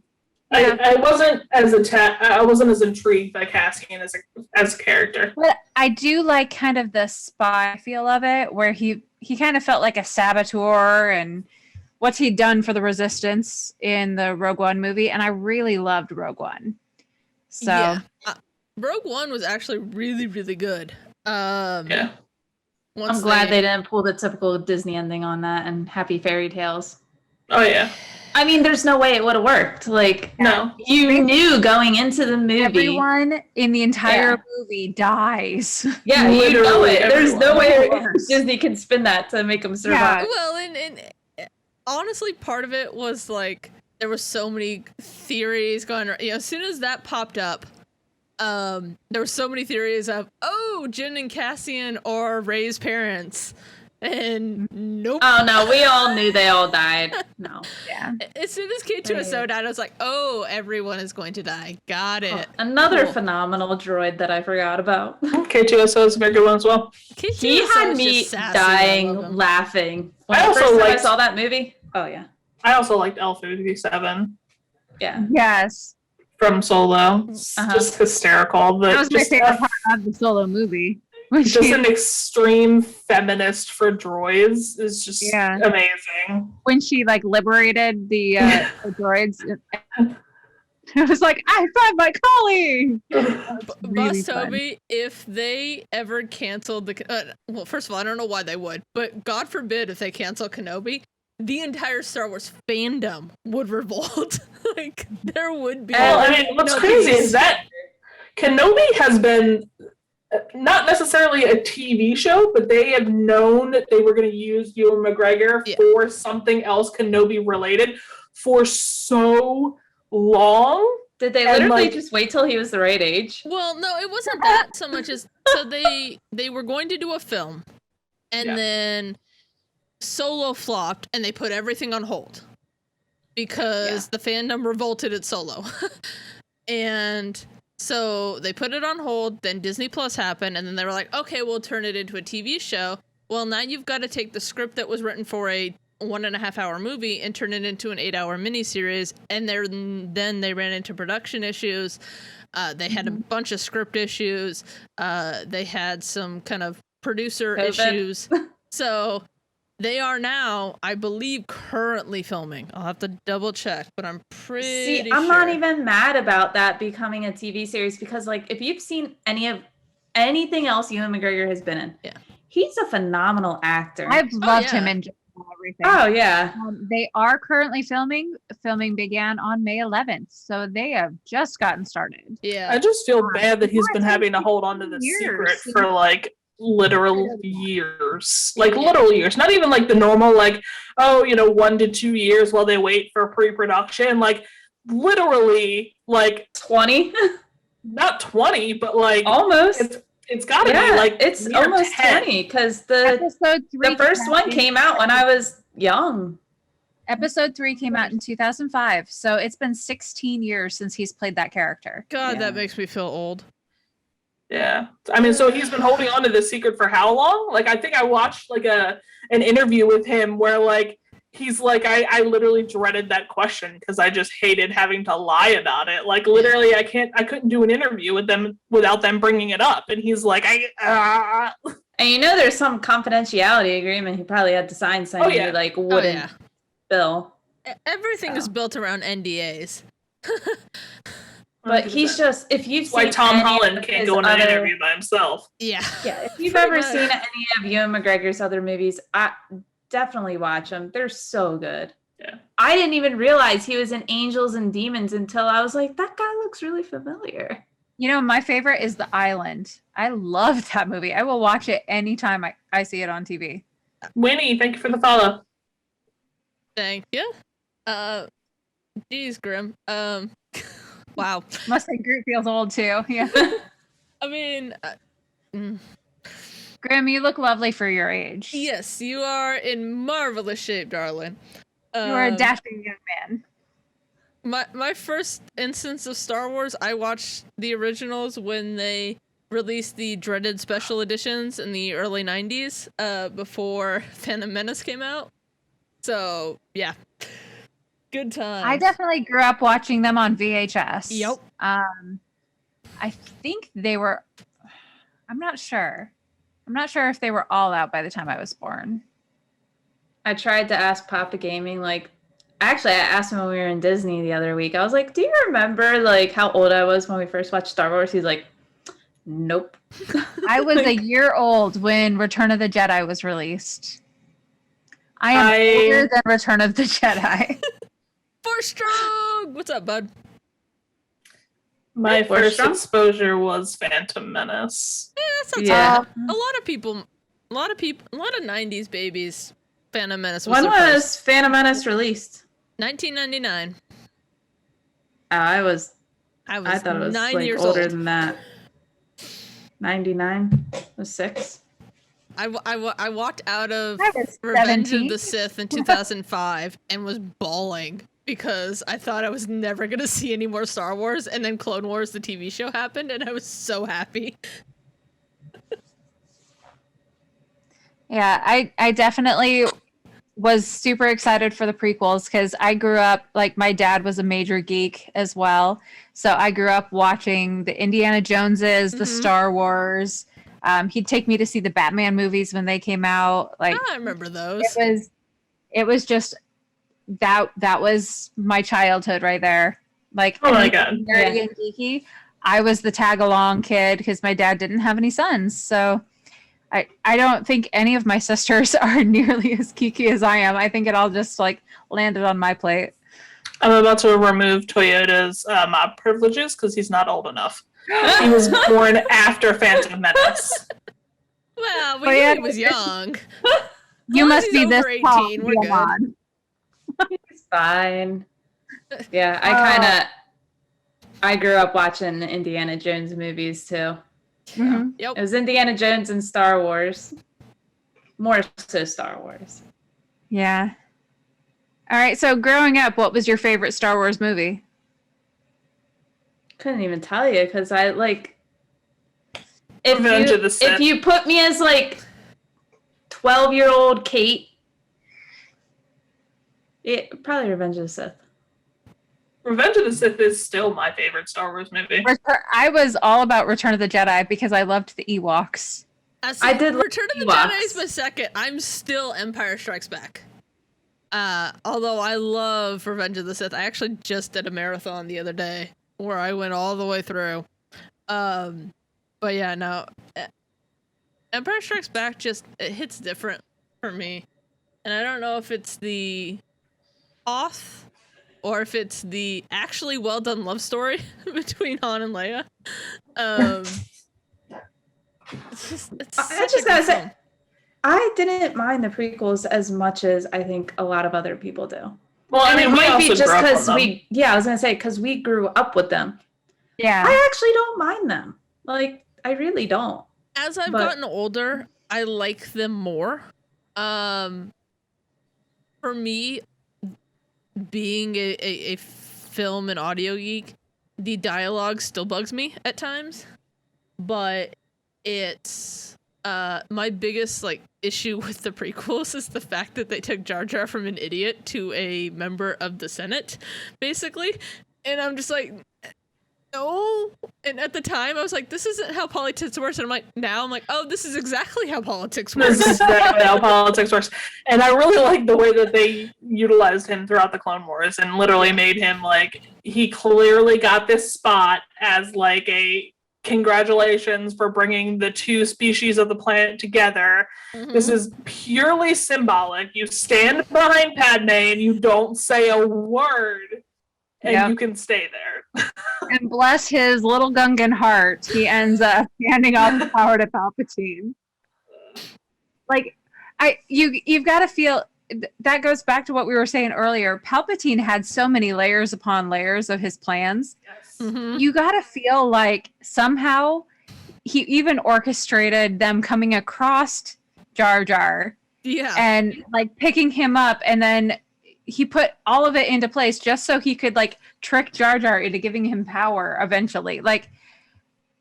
Yeah. I wasn't as intrigued by Cassian as a character. But I do like kind of the spy feel of it, where he kind of felt like a saboteur and what's he done for the Resistance in the Rogue One movie, and I really loved Rogue One. So yeah. Rogue One was actually really, really good. Yeah. I'm glad they didn't pull the typical Disney ending on that and happy fairy tales. Oh yeah. I mean, there's no way it would have worked. Like, No. you knew going into the movie. everyone in the entire Yeah. movie dies. Yeah, you know Literally it. There's no everyone. way Disney can spin that to make them survive. Well, and honestly, part of it was like there were so many theories going. As soon as that popped up, there were so many theories of Jyn and Cassian are Rey's parents, and nope. Oh no, we all knew they all died. No. Yeah. As soon as K2SO died, I was like, everyone is going to die. Got it. Another Cool. phenomenal droid that I forgot about. K2SO is a very good one as well. K2SO He had is me just sassy. I love dying him. laughing. When I the also first time I liked- saw that movie. Oh yeah. I also liked L57 Yeah. Yes. from Solo. It's Uh-huh. just hysterical. That was my just favorite part of the Solo movie. When just she, an extreme feminist for droids is just Yeah. amazing. when she like liberated the droids. It was like, I found my calling. Really Boss fun. Toby, if they ever canceled the well, first of all, I don't know why they would, but God forbid if they cancel Kenobi, the entire Star Wars fandom would revolt. Like there would be. Well, I mean, what's crazy is that Kenobi has been not necessarily a TV show, but they have known that they were going to use Ewan McGregor for something else Kenobi related for so long. Did they literally just wait till he was the right age? Well, no, it wasn't that so much as so they were going to do a film, and then Solo flopped, and they put everything on hold because the fandom revolted at Solo, and so they put it on hold. Then Disney Plus happened, and then they were like, "Okay, we'll turn it into a TV show." Well, now you've got to take the script that was written for a 1.5-hour movie and turn it into an 8-hour miniseries, and then they ran into production issues. They had a bunch of script issues. They had some kind of producer issues. So they are now, I believe, currently filming. I'll have to double check, but I'm pretty sure. I'm not even mad about that becoming a TV series because, like, if you've seen anything else Ewan McGregor has been in, he's a phenomenal actor. I've loved him in everything. Oh yeah. They are currently filming. Filming began on May 11th, so they have just gotten started. Yeah. I just feel bad that he's been having to hold on to the secret for like literal years. Like literal years. Not even like the normal 1 to 2 years while they wait for pre-production. Like literally like 20. Not 20, but like almost. It's gotta be like it's almost 10. 20 because the first one came out when I was young. Episode 3 came out in 2005, so it's been 16 years since he's played that character. God, that makes me feel old. Yeah, I mean, so he's been holding on to this secret for how long? Like, I think I watched like an interview with him where like he's like, I literally dreaded that question because I just hated having to lie about it. Like literally, I couldn't do an interview with them without them bringing it up. And he's like, And there's some confidentiality agreement he probably had to sign saying he like wouldn't spill. Everything is built around NDAs. But he's just, if you've seen why Tom Holland can't go on an interview by himself. Yeah. If you've ever seen any of Ewan McGregor's other movies, definitely watch them. They're so good. Yeah. I didn't even realize he was in Angels and Demons until I was like, that guy looks really familiar. My favorite is The Island. I love that movie. I will watch it anytime I see it on TV. Winnie, thank you for the follow. Thank you. Geez, Grim. Wow. Must say Groot feels old too. Yeah. I mean, Grim, you look lovely for your age. Yes, you are in marvelous shape, darling. You are a dashing young man. My first instance of Star Wars, I watched the originals when they released the dreaded special editions in the early 90s, before Phantom Menace came out. So, yeah. Good time. I definitely grew up watching them on VHS. Yep. I think they were, I'm not sure. I'm not sure if they were all out by the time I was born. I tried to ask Papa Gaming, actually, I asked him when we were in Disney the other week. I was like, do you remember, how old I was when we first watched Star Wars? He's like, nope. I was a year old when Return of the Jedi was released. I am older than Return of the Jedi. Force strong! What's up, bud? My first exposure was Phantom Menace. Yeah, a lot of 90s babies. Phantom Menace was When was Phantom Menace released? 1999. I thought it was 9 years older old. than that. 99? I was 6. I walked out of Revenge of the Sith in 2005 and was bawling because I thought I was never going to see any more Star Wars, and then Clone Wars, the TV show, happened, and I was so happy. Yeah, I definitely was super excited for the prequels because I grew up, my dad was a major geek as well. So I grew up watching the Indiana Joneses, the Star Wars. He'd take me to see the Batman movies when they came out. I remember those. It was just that was my childhood right there. Oh my God. Nerdy and geeky. I was the tag along kid because my dad didn't have any sons. So I don't think any of my sisters are nearly as geeky as I am. I think it all just like landed on my plate. I'm about to remove Toyota's mob privileges because he's not old enough. He was born after Phantom Menace. Well, we Oh, knew yeah. he was young. You long as must he's be this over tall 18, to we're be a good. mod. It's fine. Yeah, I grew up watching the Indiana Jones movies too. Mhm. Yep. It was Indiana Jones and Star Wars. More so Star Wars. Yeah. All right. So growing up, what was your favorite Star Wars movie? Couldn't even tell you because I like. If Revenge of the if Sith. you put me as like 12-year-old Kate, probably Revenge of the Sith. Revenge of the Sith is still my favorite Star Wars movie. I was all about Return of the Jedi because I loved the Ewoks. I did like Return of the Ewoks. Jedi is my second. I'm still Empire Strikes Back. Although I love Revenge of the Sith. I actually just did a marathon the other day where I went all the way through. But yeah, no. Empire Strikes Back it hits different for me. And I don't know if it's the off or if it's the actually well done love story between Han and Leia. It's I such just a gotta good say, film. I didn't mind the prequels as much as I think a lot of other people do. Well, I And mean, it we might be also just grew up on because them. I was gonna say because we grew up with them. Yeah. I actually don't mind them. Like, I really don't. As I've But- gotten older, I like them more. For me, being a film and audio geek, the dialogue still bugs me at times, but it's my biggest like issue with the prequels is the fact that they took Jar Jar from an idiot to a member of the Senate, basically, and I'm just like, no. And at the time, I was like, this isn't how politics works. And now I'm like, oh, this is exactly how politics This works. is exactly how politics works. And I really like the way that they utilized him throughout the Clone Wars and literally made him like, he clearly got this spot as like a congratulations for bringing the two species of the planet together. Mhm. This is purely symbolic. You stand behind Padme and you don't say a word and Yep. you can stay there. And bless his little Gungan heart, he ends up handing off the power to Palpatine. Like, you've got to feel that goes back to what we were saying earlier. Palpatine had so many layers upon layers of his plans. Yes. Mhm. You got to feel like somehow he even orchestrated them coming across Jar Jar Yeah. and like picking him up, and then he put all of it into place just so he could like trick Jar Jar into giving him power eventually. Like,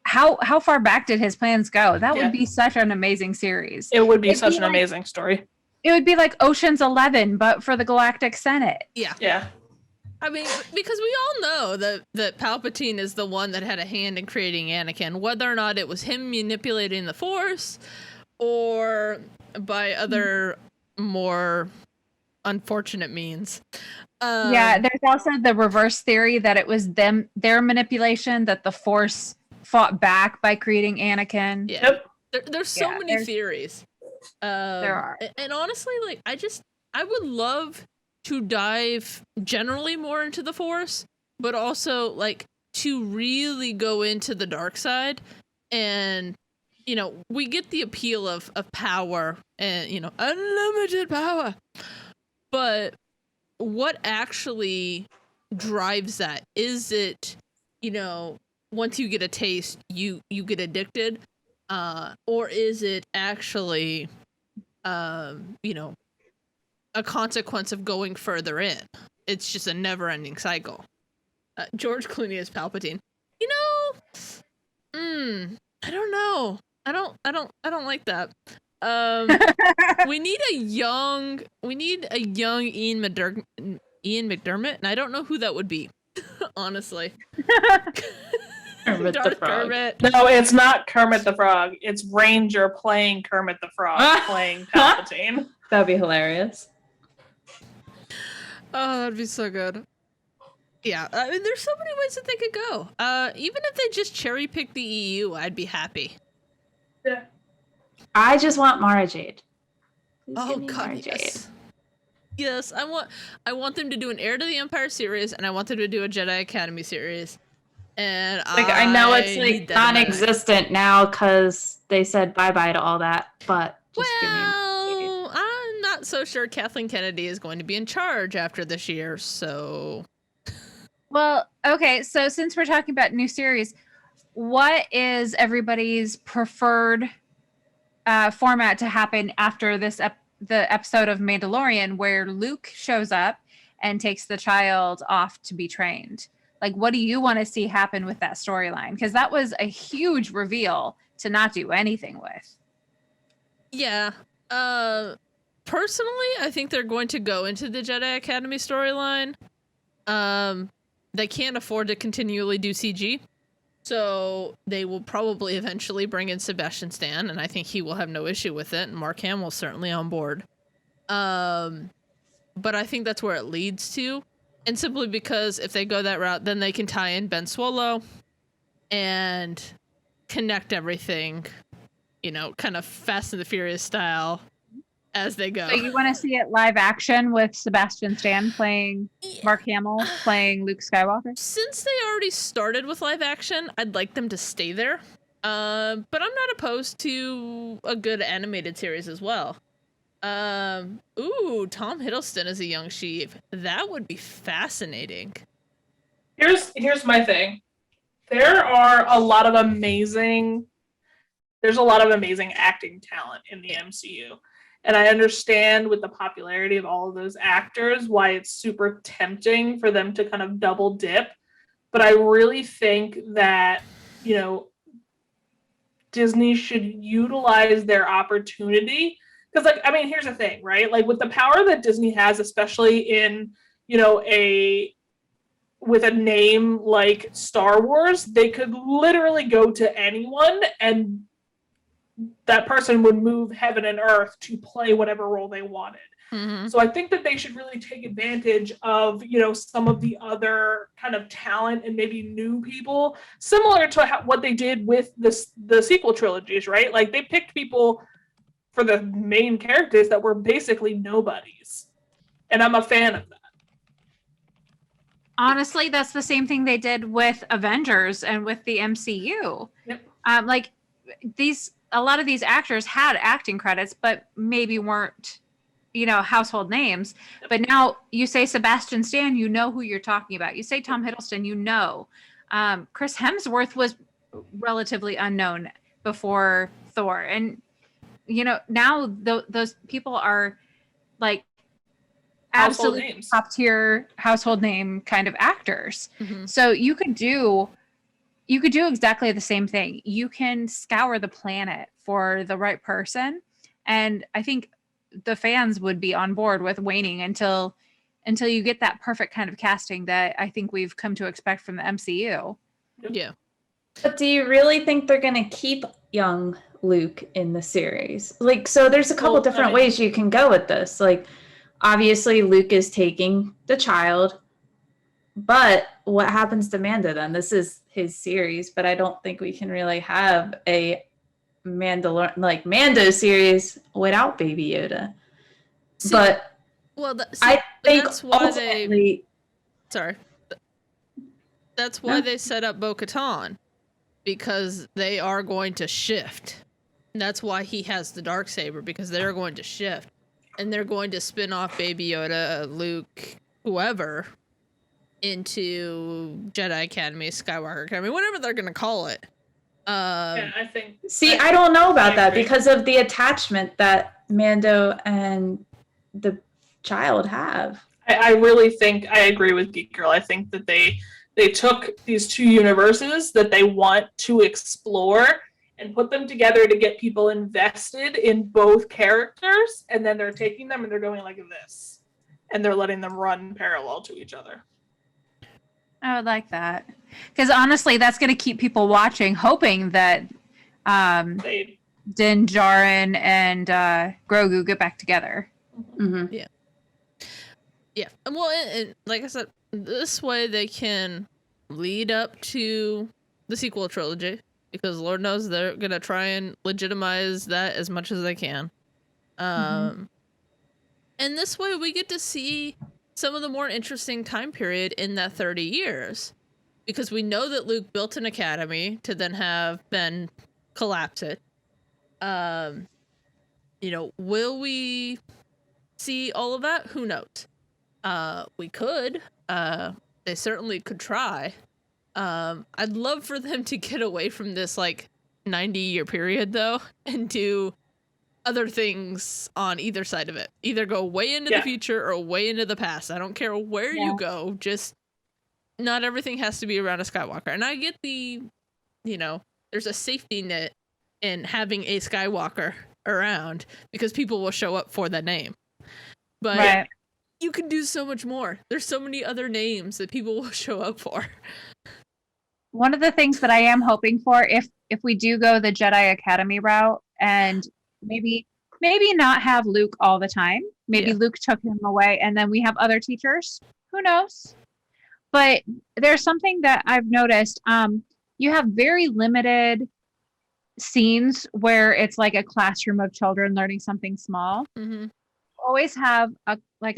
how far back did his plans go? That Yeah. would be such an amazing series. It would be It'd such be an like- amazing story. It would be like Ocean's 11, but for the Galactic Senate. Yeah. I mean, because we all know that Palpatine is the one that had a hand in creating Anakin, whether or not it was him manipulating the Force or by other more unfortunate means. Yeah, there's also the reverse theory that it was their manipulation, that the Force fought back by creating Anakin. Yeah. Yep. There's so Yeah, many there's- theories. There are. And honestly, like, I would love to dive generally more into the Force, but also like to really go into the dark side. And we get the appeal of power and unlimited power, but what actually drives that? Is it once you get a taste you get addicted, or is it actually a consequence of going further in? It's just a never-ending cycle. George Clooney is Palpatine. I don't know. I don't like that. We need a young Ian McDermott, and I don't know who that would be. Honestly. Kermit the Darth Frog. Kermit. No, it's not Kermit the Frog. It's Ranger playing Kermit the Frog, playing Palpatine. That'd be hilarious. Oh, that'd be so good. Yeah, I mean, there's so many ways that they could go. Even if they just cherry pick the EU, I'd be happy. Yeah. I just want Mara Jade. Please Oh give me god, Mara Jade. yes. Yes, I want them to do an Heir to the Empire series, and I want them to do a Jedi Academy series. And Like I know it's need like that in my life. non-existent now because they said bye-bye to all that, but just give me Mara Jade. Well, I'm not so sure Kathleen Kennedy is going to be in charge after this year, so Well, okay, so since we're talking about new series, what is everybody's preferred format to happen after the episode of Mandalorian where Luke shows up and takes the child off to be trained? Like, what do you want to see happen with that storyline? Because that was a huge reveal to not do anything with. yeah. Personally, I think they're going to go into the Jedi Academy storyline. They can't afford to continually do CG. So they will probably eventually bring in Sebastian Stan, and I think he will have no issue with it, and Mark Hamill's certainly on board. But I think that's where it leads to. And simply because if they go that route, then they can tie in Ben Swallow and connect everything, you know, kind of Fast and the Furious style as they go. So you want to see it live action with Sebastian Stan playing Mark Hamill playing Luke Skywalker? Since they already started with live action, I'd like them to stay there. But I'm not opposed to a good animated series as well. Ooh, Tom Hiddleston as a young Sheev. That would be fascinating. Here's my thing. There's a lot of amazing acting talent in the MCU. And I understand with the popularity of all of those actors why it's super tempting for them to kind of double dip. But I really think that, you know, Disney should utilize their opportunity. Because, like, I mean, here's the thing, right? Like, with the power that Disney has, especially in, you know, with a name like Star Wars, they could literally go to anyone and that person would move heaven and earth to play whatever role they wanted. Mm-hmm. So I think that they should really take advantage of, you know, some of the other kind of talent and maybe new people, similar to what they did with the sequel trilogies, right? Like they picked people for the main characters that were basically nobodies. And I'm a fan of that. Honestly, that's the same thing they did with Avengers and with the MCU. Yep. Like a lot of these actors had acting credits, but maybe weren't, you know, household names. Yep. But now you say Sebastian Stan, you know who you're talking about. You say Tom Hiddleston, you know. Chris Hemsworth was relatively unknown before Thor. And, you know, now those people are like absolutely top tier household name kind of actors. Mm-hmm. So you could do exactly the same thing. You can scour the planet for the right person. And I think the fans would be on board with waiting until you get that perfect kind of casting that I think we've come to expect from the MCU. Yeah. But do you really think they're going to keep young Luke in the series? Like, so there's a couple different ways you can go with this. Like, obviously Luke is taking the child, but what happens to Mando then? This is his series, but I don't think we can really have a Mando series without Baby Yoda. I think that's why ultimately, that's why they set up Bo-Katan, because they are going to shift. And that's why he has the Darksaber, because they're going to shift. And they're going to spin off Baby Yoda, Luke, whoever, into Jedi Academy, Skywalker Academy, whatever they're going to call it. Yeah, I think. See, I don't know about that because of the attachment that Mando and the child have. I really think I agree with Geek Girl. I think that they took these two universes that they want to explore and put them together to get people invested in both characters, and then they're taking them and they're going like this, and they're letting them run parallel to each other. I would like that. Because honestly, that's going to keep people watching, hoping that Din Djarin and Grogu get back together. Mm-hmm. Yeah. Yeah. Well, and like I said, this way they can lead up to the sequel trilogy, because Lord knows they're gonna try and legitimize that as much as they can. And this way we get to see some of the more interesting time period in that 30 years. Because we know that Luke built an academy to then have Ben collapse it. Will we see all of that? Who knows? We could. They certainly could try. I'd love for them to get away from this 90-year period though, and do other things on either side of it. Either go way into the future or way into the past. I don't care where you go. Just not everything has to be around a Skywalker. And I get there's a safety net in having a Skywalker around because people will show up for that name. But you can do so much more. There's so many other names that people will show up for. One of the things that I am hoping for, if we do go the Jedi Academy route and maybe not have Luke all the time, maybe Luke took him away and then we have other teachers, who knows? But there's something that I've noticed. You have very limited scenes where it's like a classroom of children learning something small. Always have a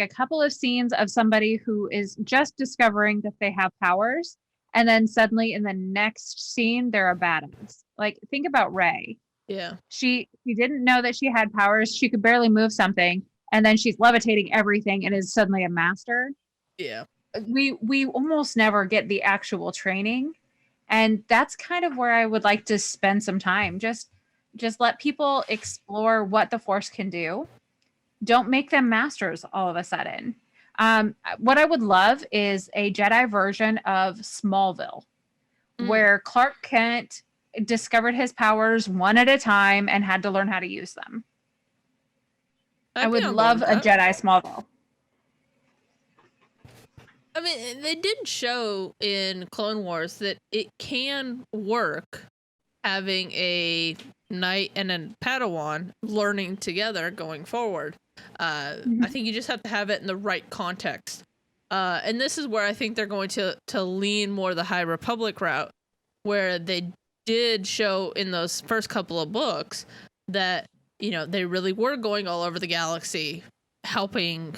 couple of scenes of somebody who is just discovering that they have powers, and then suddenly in the next scene they're a badass. Like, think about Rey. Yeah, she didn't know that she had powers. She could barely move something, and then she's levitating everything and is suddenly a master. Yeah, we almost never get the actual training, and that's kind of where I would like to spend some time. Just let people explore what the Force can do. Don't make them masters all of a sudden. What I would love is a Jedi version of Smallville, where Clark Kent discovered his powers one at a time and had to learn how to use them. I would love a Jedi Smallville. I mean, they did show in Clone Wars that it can work having a knight and a Padawan learning together going forward. I think you just have to have it in the right context. And this is where I think they're going to lean more the High Republic route, where they did show in those first couple of books that, they really were going all over the galaxy, helping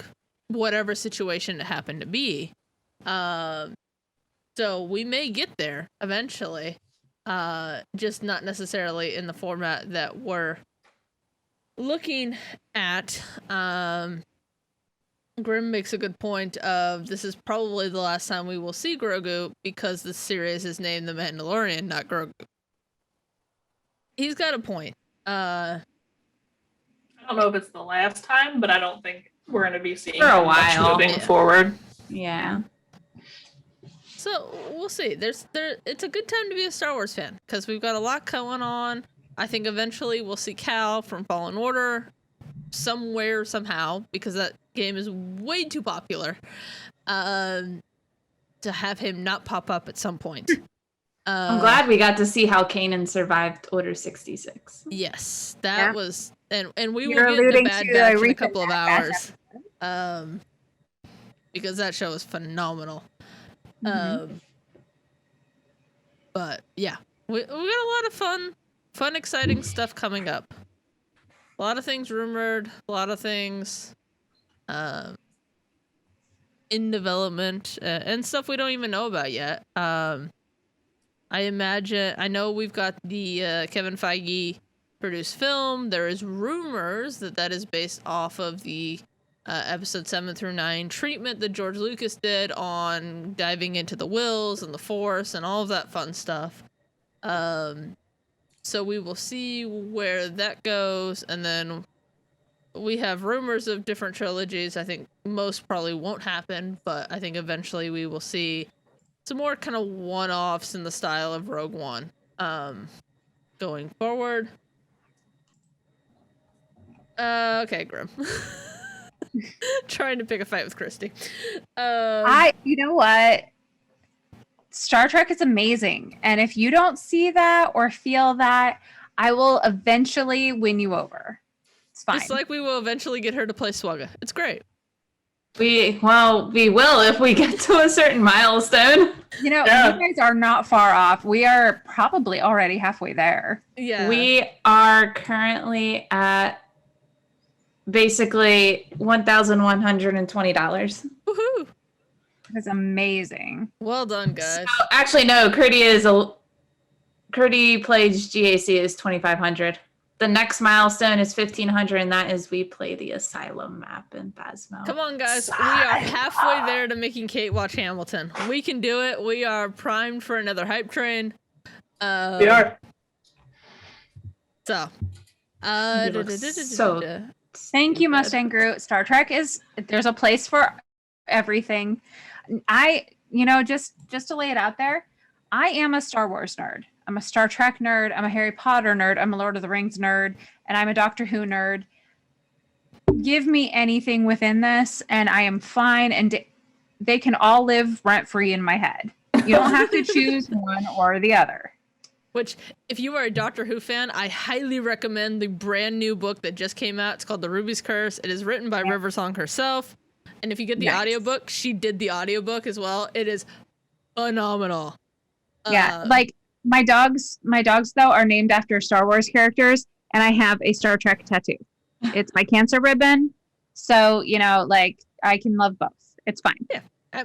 whatever situation it happened to be. So we may get there eventually, just not necessarily in the format that we're looking at. Grim makes a good point of this is probably the last time we will see Grogu because the series is named The Mandalorian, not Grogu. He's got a point. I don't know if it's the last time, but I don't think we're going to be seeing for a much while moving forward. Yeah. So we'll see. It's a good time to be a Star Wars fan because we've got a lot going on. I think eventually we'll see Cal from Fallen Order somewhere, somehow, because that game is way too popular to have him not pop up at some point. I'm glad we got to see how Kanan survived Order 66. Yes, that was, and we will You're get the Bad Batch in a recent couple of Bad hours, because that show is phenomenal. But yeah, we got a lot of fun, exciting stuff coming up. A lot of things rumored, a lot of things in development, and stuff we don't even know about yet. I know we've got the Kevin Feige produced film. There is rumors that is based off of the episode 7 through 9 treatment that George Lucas did on diving into the wills and the Force and all of that fun stuff. So we will see where that goes, and then we have rumors of different trilogies. I think most probably won't happen, but I think eventually we will see some more kind of one-offs in the style of Rogue One going forward. Okay, Grim. Trying to pick a fight with Christy. You know what? Star Trek is amazing. And if you don't see that or feel that, I will eventually win you over. It's fine. Just like we will eventually get her to play Swugga. It's great. We will if we get to a certain milestone. You know, Yeah. you guys are not far off. We are probably already halfway there. Yeah. We are currently at basically $1,120. Woohoo! That's amazing. Well done, guys. So, actually, no. Curdy plays GAC is 2,500. The next milestone is 1,500, and that is we play the Asylum map in Phasmo. Come on, guys. We are halfway there to making Kate watch Hamilton. We can do it. We are primed for another hype train. We are. So. You look so- Thank you, Mustang Groot. Star Trek there's a place for everything. Just to lay it out there, I am a Star Wars nerd. I'm a Star Trek nerd. I'm a Harry Potter nerd. I'm a Lord of the Rings nerd. And I'm a Doctor Who nerd. Give me anything within this, and I am fine. And they can all live rent-free in my head. You don't have to choose one or the other. Which, if you are a Doctor Who fan, I highly recommend the brand new book that just came out. It's called The Ruby's Curse. It is written by River Song herself. And if you get the audiobook, she did the audiobook as well. It is phenomenal. Yeah, like my dogs though are named after Star Wars characters, and I have a Star Trek tattoo. It's my cancer ribbon, so I can love both. It's fine. Yeah,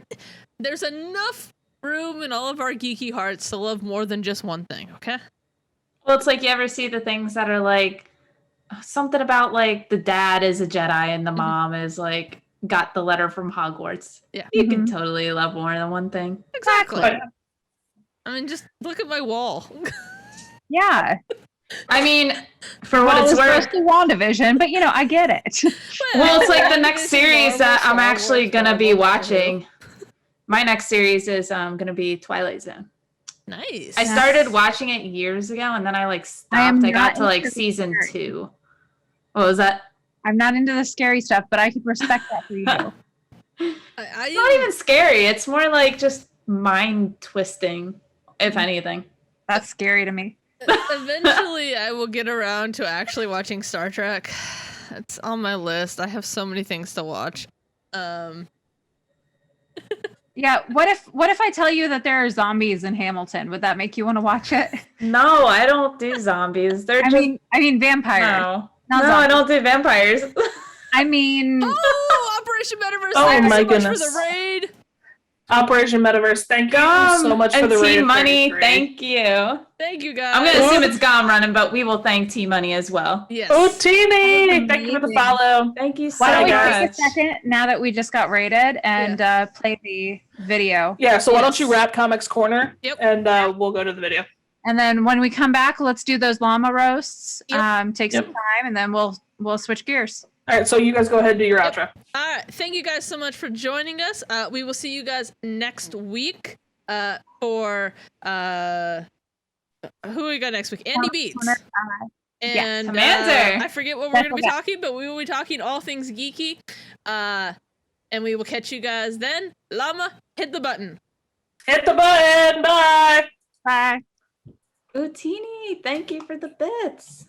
there's enough room in all of our geeky hearts to love more than just one thing. Okay. Well, it's like you ever see the things that are like something about like the dad is a Jedi and the mom is like got the letter from Hogwarts. Yeah. You can totally love more than one thing. Exactly. But- I mean, just look at my wall. Yeah. I mean, for what it's it's worth. mostly WandaVision, but I get it. Well, it's like the next It's series that Marvel, I'm Star actually Wars, gonna be Marvel, Doctor Who. watching. My next series is gonna be Twilight Zone. Nice. I started watching it years ago, and then I like am stopped. I got not to like into the season series. 2. What was that? I'm not into the scary stuff, but I could respect that for you. I It's not even scary. It's more like just mind twisting, if anything. That's scary to me. Eventually, I will get around to actually watching Star Trek. It's on my list. I have so many things to watch. Yeah, what if I tell you that there are zombies in Hamilton? Would that make you want to watch it? No, I don't do zombies. They're I just mean vampires. no. Not No, I zombies. don't do vampires. I mean, Oh, Operation Metaverse! Oh Thank you my so much for goodness. the raid. Operation Metaverse, thank you so much for and the raid. Team Money, 33. thank you. Thank you, guys. I'm gonna assume it's Gom running, but we will thank Team Money as well. Yes. Oh, Teeny! Thank you for the Amazing. follow. Thank you so why don't we guys. take a second now that we just got rated and play the video? Yeah, so why don't Yes. you wrap Comics Corner? Yep. And we'll go to the video. And then when we come back, let's do those llama roasts. Yep. Take some time, and then we'll switch gears. All right, so you guys go ahead and do your Yep. outro. All right. Thank you guys so much for joining us. We will see you guys next week for who we got next week? Andy Beats. And Commander. I forget what we're That's going to be okay. talking, but we will be talking all things geeky. And we will catch you guys then. Llama, hit the button. Hit the button. Bye. Bye. Utini, thank you for the bits.